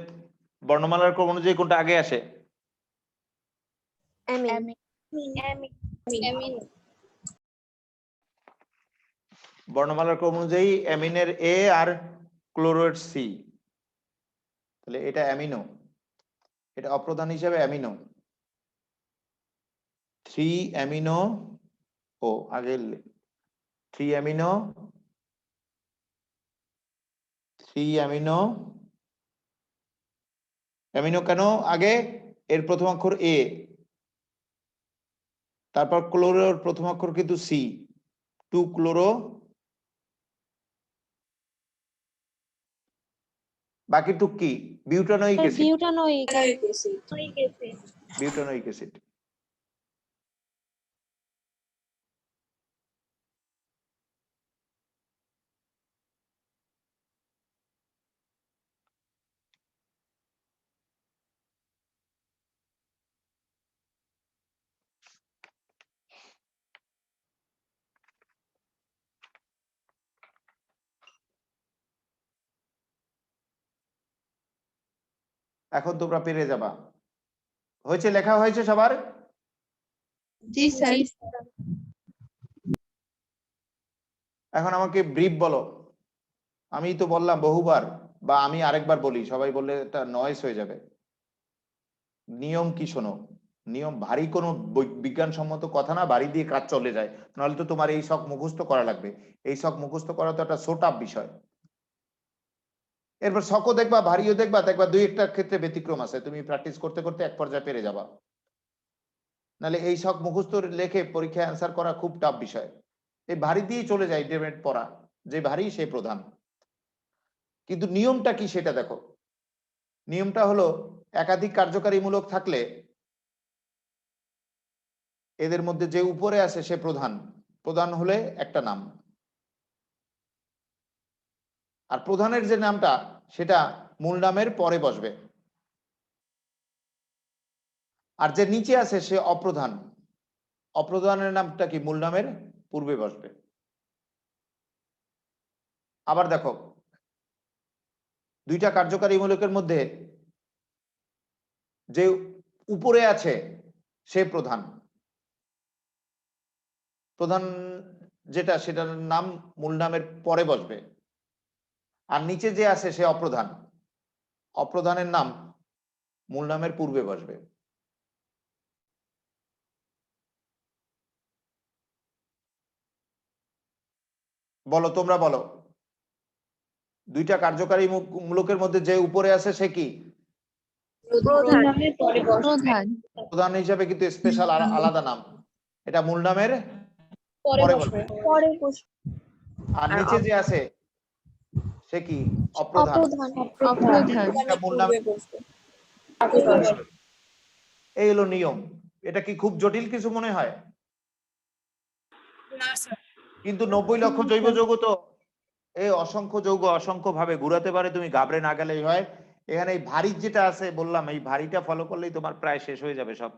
বর্ণমালার ক্রম অনুযায়ী কোনটা আগে আসে? অ্যামিন। বর্ণমালার ক্রম অনুযায়ী অ্যামিনের এ আর ক্লোরোর সি, তাহলে এটা অ্যামিনো, এটা অপ্রধান হিসেবে অ্যামিনো। 3 অ্যামিনো ও আগে 3 অ্যামিনো 3 অ্যামিনো, অ্যামিনো কেন আগে? এর প্রথম অক্ষর এ, তারপর ক্লোরোর প্রথম অক্ষর কিন্তু সি, 2 ক্লোরো, বাকি টুক কি? Butanoic acid, butanoic butanoic acid. এখন তোমরা পেরে যাবা। হয়েছে, লেখা হয়েছে সবার? জি স্যার। এখন আমাকে ব্রিফ বলো। আমি তো বললাম বহুবার, বা আমি আরেকবার বলি, সবাই বললে এটা নয়েজ হয়ে যাবে। নিয়ম কি শোনো, নিয়ম ভারী কোনো বিজ্ঞানসম্মত কথা না, বাড়ি দিয়ে কাজ চলে যায়, নাহলে তো তোমার এই শখ মুখস্থ করা লাগবে। এই শখ মুখস্থ করা তো একটা সোটাপ বিষয়। এরপর শখও দেখবা, ভারীও দেখবা, দেখবা দুই একটা ক্ষেত্রে ব্যতিক্রম আছে, তুমি প্র্যাকটিস করতে করতে এক পর্যায়ে পেরে যাবা। নাহলে এই শখ মুখস্থ লেখে পরীক্ষায় অ্যান্সার করা খুব টাফ বিষয়। এই ভারী দিয়েই চলে যায় ইন্টারমিডিয়েট পড়া, যে ভারী সে প্রধান। কিন্তু নিয়মটা কি সেটা দেখো। নিয়মটা হলো একাধিক কার্যকারীমূলক থাকলে এদের মধ্যে যে উপরে আছে সে প্রধান, প্রধান হলে একটা নাম, আর প্রধানের যে নামটা সেটা মূল নামের পরে বসবে, আর যে নিচে আছে সে অপ্রধান, অপ্রধানের নামটা কি মূল নামের পূর্বে বসবে। আবার দেখো দুইটা কার্যকারীমূলকের মধ্যে যে উপরে আছে সে প্রধান, প্রধান যেটা সেটার নাম মূল নামের পরে বসবে, আর নিচে যে আছে সে অপ্রধান, অপ্রধানের নাম মূল নামের পূর্বে বসবে। বলো, তোমরা বলো, দুইটা কার্যকারী মূলকের মধ্যে যে উপরে আছে সে কি? প্রধানের পরে বসে। প্রধান প্রধান হিসাবে কিন্তু স্পেশাল আলাদা নাম, এটা মূল নামের পরে পরে বসবে। বসবে। পরে বসবে। আর নিচে যে আছে সে কি? অপ্রধান। অপ্রধান এটা মূল নাম পূর্বে বসবে। আগে বসবে। এই হলো নিয়ম। এটা কি খুব জটিল কিছু মনে হয়? না স্যার। কিন্তু 90 লক্ষ জৈব যৌগ তো এই অসংখ্য যৌগ অসংখ্য ভাবে ঘুরাতে পারে, তুমি ঘাবড়ে না গেলেই হয়। এখানে এই ভারী যেটা আছে বললাম, এই ভারীটা ফলো করলেই তোমার প্রায় শেষ হয়ে যাবে সব।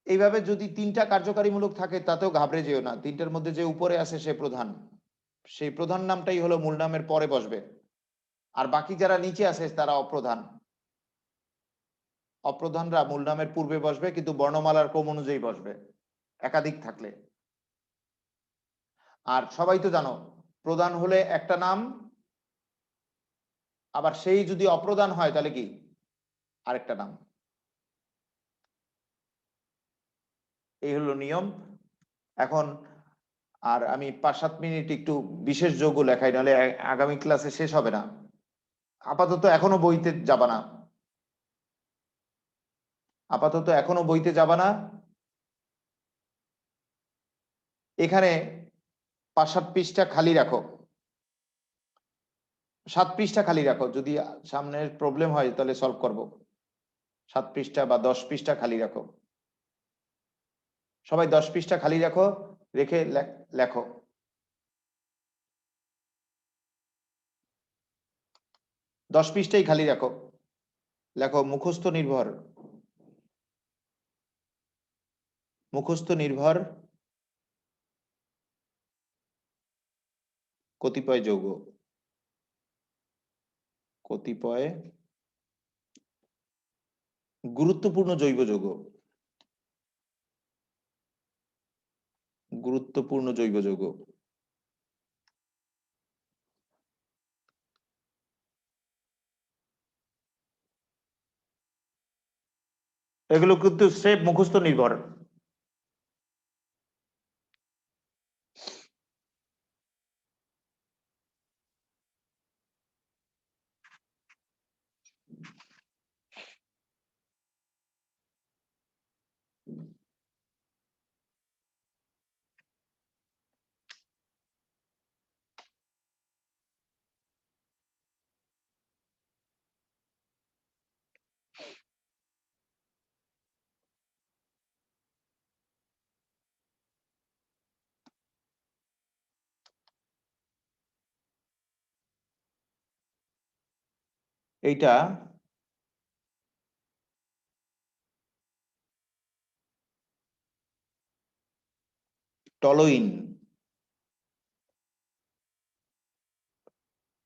এইভাবে যদি 3টা কার্যকারীমূলক থাকে তাতেও ঘাবড়ে যেও না, 3টার মধ্যে যে উপরে আছে সে প্রধান, সেই প্রধান নামটাই হলো মূল নামের পরে বসবে। আর বাকি যারা নিচে আছে তারা অপ্রধান। অপ্রধানরা মূল নামের পূর্বে বসবে, কিন্তু বর্ণমালার ক্রম অনুযায়ী বসবে একাধিক থাকলে। আর সবাই তো জানো প্রধান হলে একটা নাম, আবার সেই যদি অপ্রধান হয় তাহলে কি আরেকটা নাম। এই হলো নিয়ম। এখন আর আমি 5-7 মিনিট একটু বিশেষ যৌগ লেখাই, নাহলে আগামী ক্লাসে শেষ হবে না। আপাতত এখনো বইতে যাবা না, আপাতত এখনো বইতে যাবা না। এখানে 5-7 পৃষ্ঠা খালি রাখো, 7 পৃষ্ঠা খালি রাখো, যদি সামনের প্রবলেম হয় তাহলে সলভ করব। 7 পৃষ্ঠা বা 10 পৃষ্ঠা খালি রাখো, সবাই 10 পৃষ্ঠা খালি রাখো, রেখে লেখো। দশ পৃষ্ঠাই খালি রাখো, লেখো মুখস্থ নির্ভর, মুখস্থ নির্ভর কতিপয় যৌগ, কতিপয় গুরুত্বপূর্ণ জৈব যৌগ, গুরুত্বপূর্ণ জৈব যৌগ। এগুলো কিন্তু স্রেফ মুখস্থ নির্ভর। এইটা টলোইন,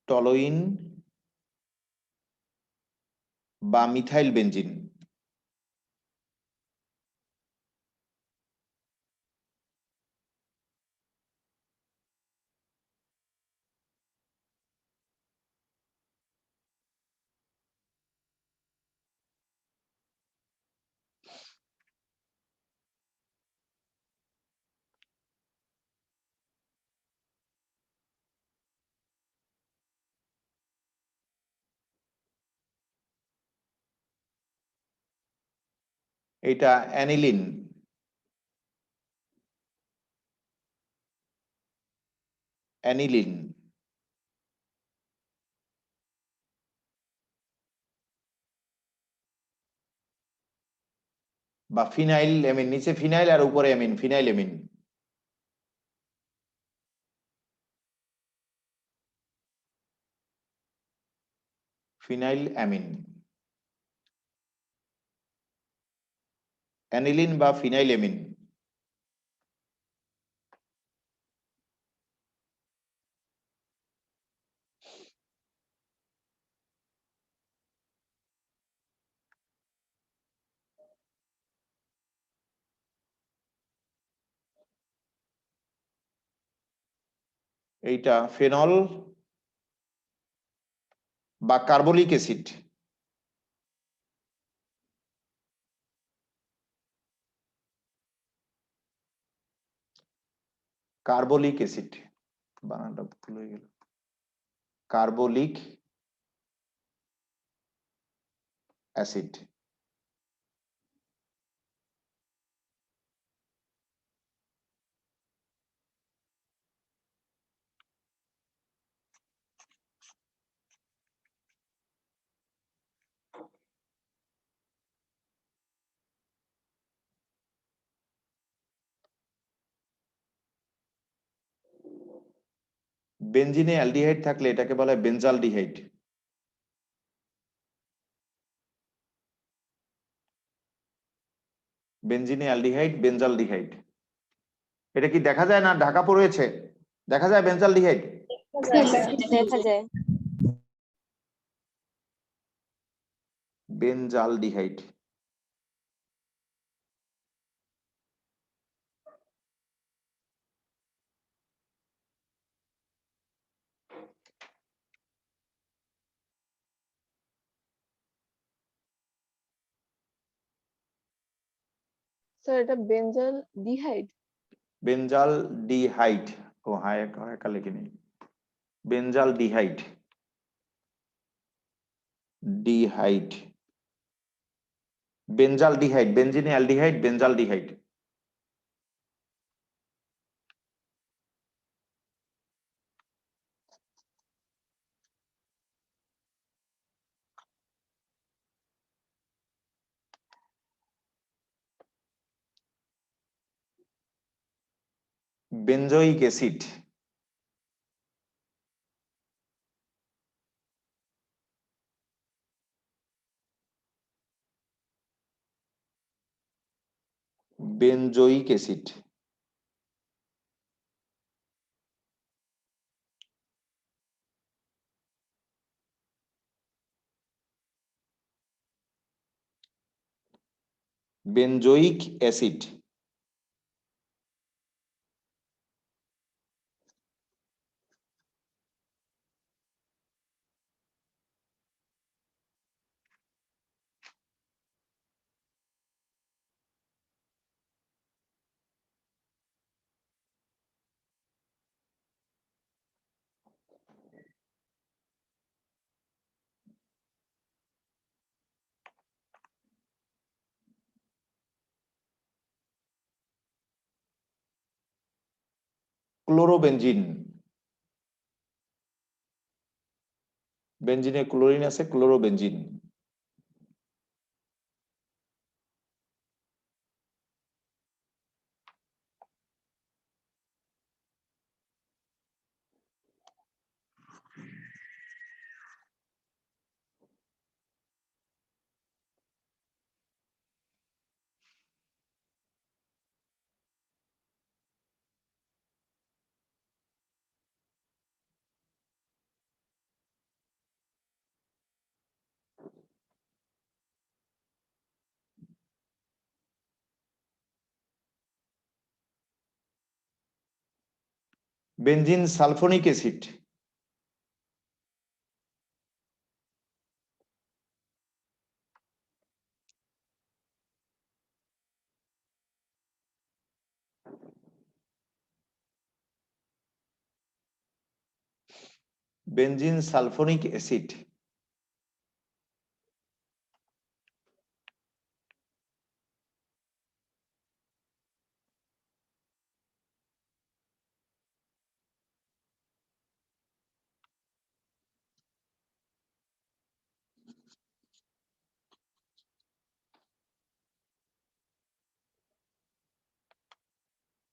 টলোইন বা মিথাইল বেনজিন। এটা অ্যানিলিন, অ্যানিলিন। বা ফিনাইল অ্যামিন, নিচে ফিনাইল আর উপরে amine, phenyl amine. Phenyl amine, aniline বা ফিনাইল অ্যামিন। এইটা ফেনল বা কার্বলিক অ্যাসিড, কার্বলিক অ্যাসিড বানানটা ভুল হয়ে গেল, কার্বলিক অ্যাসিড। বেনজিনে অ্যালডিহাইড থাকলে এটাকে বলা হয় বেনজালডিহাইড। বেনজিনে অ্যালডিহাইড, বেনজালডিহাইড। এটা কি দেখা যায় না ঢাকা পড়েছে? দেখা যায় বেনজালডিহাইড? দেখা যায়। বেনজালডিহাইড। স্যার এটা বেঞ্জাল ডিহাইড। বেনজালডিহাইড, ও হায় একা লিখে নেই, বেনজালডিহাইড, ডিহাইড, বেনজালডিহাইড, বেনজিনে aldehyde, benzaldehyde. Benzoic acid, benzoic acid. Benzoic acid. Chlorobenzene, বেনজিনে ক্লোরিন আছে, chlorobenzene. Benzene sulphonic acid, benzene sulphonic acid.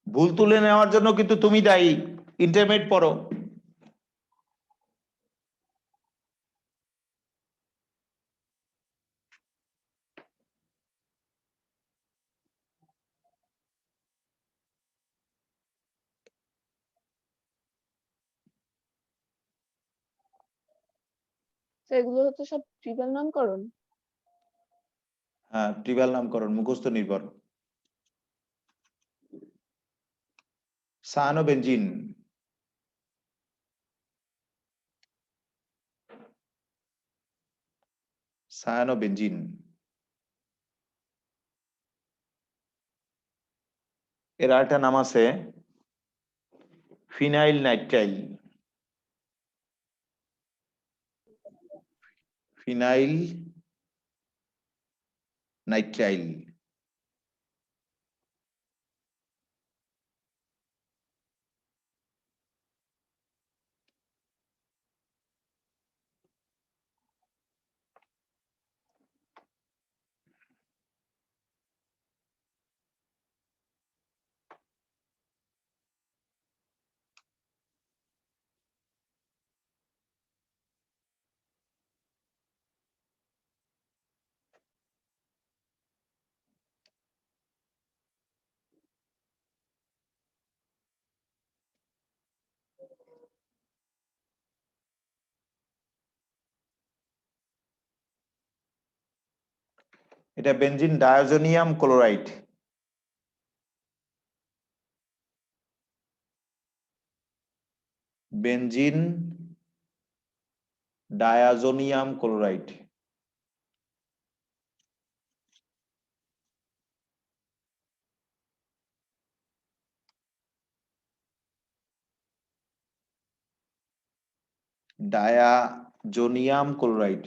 ভুল তুলে নেওয়ার জন্য কিন্তু তুমি দায়ী, ইন্টারমিডিয়েট পড়ো। স্যার এগুলো হচ্ছে সব ট্রিপল নামকরণ। হ্যাঁ, ট্রিবাল নামকরণ, মুখস্থ নির্ভর। সায়ানোবেনজিন, সায়ানোবেনজিন। এর আরেকটা নাম আছে ফিনাইল নাইট্রাইল, ফিনাইল নাইট্রাইল। এটা benzene diazonium chloride. Benzene diazonium chloride. Diazonium chloride.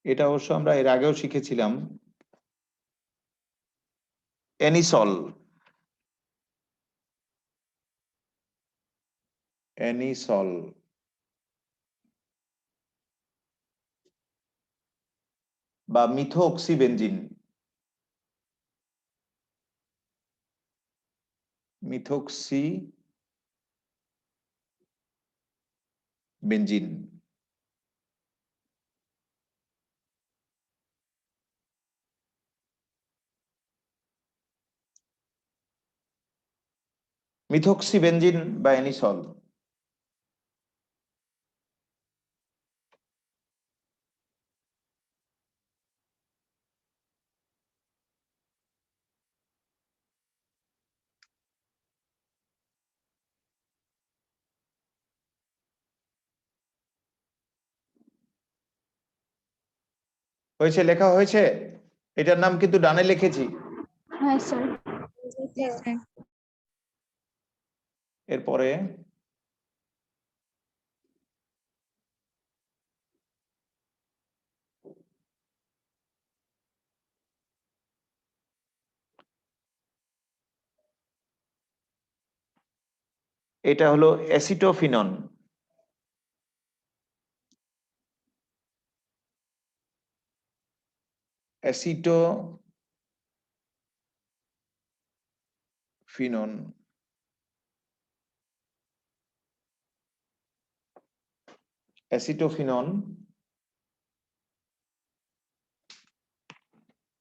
এটা অবশ্য আমরা এর আগেও শিখেছিলাম। অ্যানিসল, অ্যানিসল বা মিথোক্সিবেনজিন, মিথোক্সি বেনজিন। মিথোক্সিবেনজিন বা অ্যানিসল। হয়েছে, লেখা হয়েছে। এটার নাম কিন্তু ডানে লিখেছি। হ্যাঁ স্যার। এরপরে এটা হলো অ্যাসিটোফিনন। অ্যাসিটোফিনন, অ্যাসিটোফিনন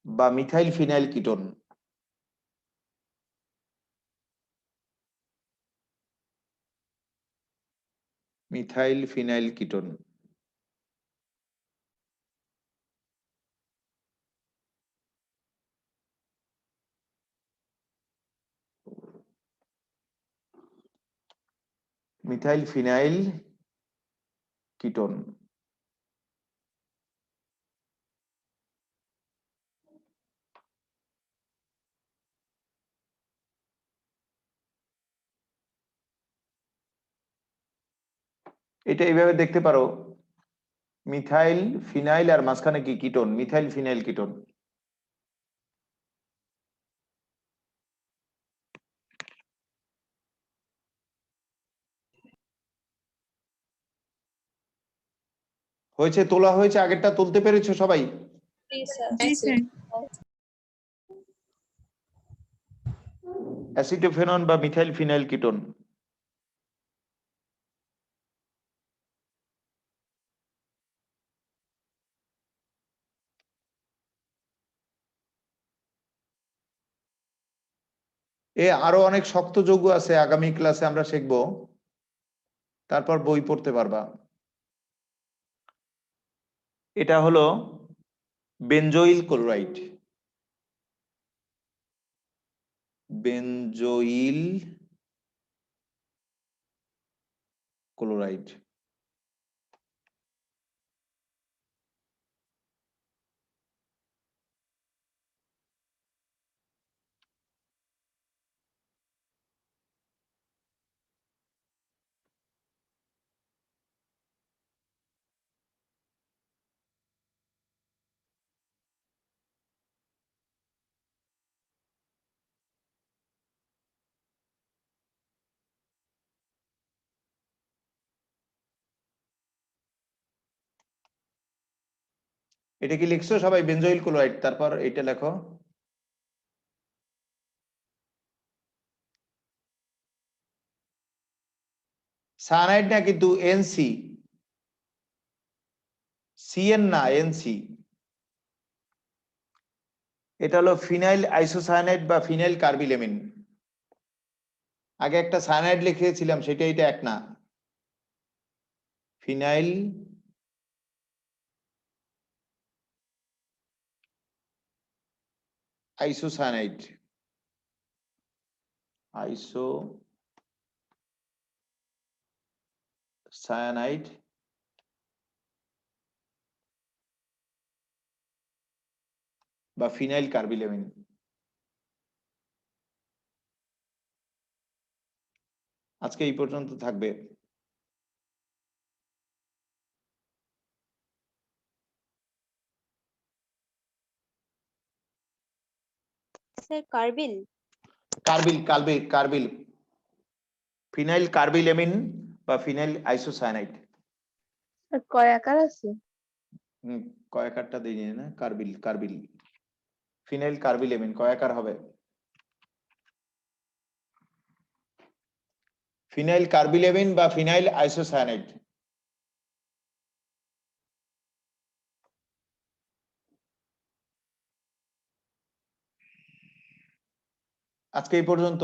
বা methyl phenyl ketone. Methyl phenyl ketone. Methyl phenyl ketone. এটা এইভাবে দেখতে পারো, মিথাইল ফিনাইল আর মাঝখানে কি কিটোন, মিথাইল ফিনাইল কিটোন। হয়েছে, তোলা হয়েছে, আগেরটা তুলতে পেরেছো সবাই? জি স্যার। জি স্যার। অ্যাসিটোফেনন বা মিথাইল ফিনাইল কিটোন। আরো অনেক শক্ত যৌগ আছে, আগামী ক্লাসে আমরা শিখবো, তারপর বই পড়তে পারবা। এটা হলো বেনজোইল ক্লোরাইড। বেনজোইল ক্লোরাইড। এটা কি লিখছো সবাই? বেনজোইল ক্লোরাইড, তারপর এটা লেখো। সায়ানাইড না কিন্তু, এনসি, সিএন না, এনসি। এটা হলো ফিনাইল আইসোসায়ানাইড বা ফিনাইল কার্বিলেমিন। আগে একটা সায়ানাইড লিখেছিলাম, সেটা এটা এক না। ফিনাইল আইসোসায়ানাইড, আইসোসায়ানাইড বা ফিনাইল কার্বিলেমিন। আজকে এই পর্যন্ত থাকবে। Sir carbyl. কার্বিল, ফিনাইল কার্বিলেমিন বা ফিনাইল আইসোসায়ানাইড। আর কয় আকার আছে? কয়েকারটা দিয়ে না, কার্বিল ফিনাইল কার্বিলেমিন কয়েকার হবে? ফিনাইল কার্বিলেমিন বা ফিনাইল আইসোসায়ানাইড। আজকে এই পর্যন্ত।